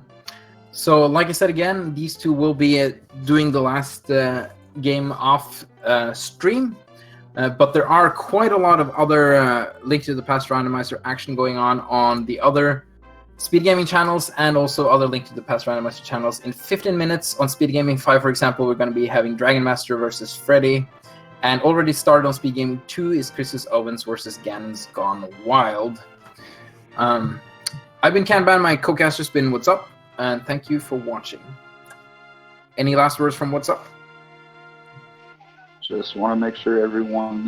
So like I said again, these two will be doing the last game off stream, but there are quite a lot of other Link to the Past randomizer action going on the other Speed Gaming channels and also other link to the past Randomizer channels. In 15 minutes on Speed Gaming 5, for example, we're going to be having Dragon Master versus Freddy. And already started on Speed Gaming 2 is Chris's Owens versus Ganon's Gone Wild. I've been Kanban, my co-caster's been What's Up, and thank you for watching. Any last words from What's Up? Just want to make sure everyone,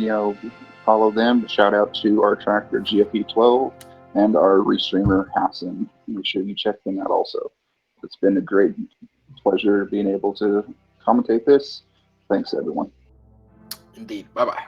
follow them. Shout out to our tracker GFE12 and our restreamer Hassan. Make sure you check them out also. It's been a great pleasure being able to commentate this. Thanks, everyone. Indeed. Bye-bye.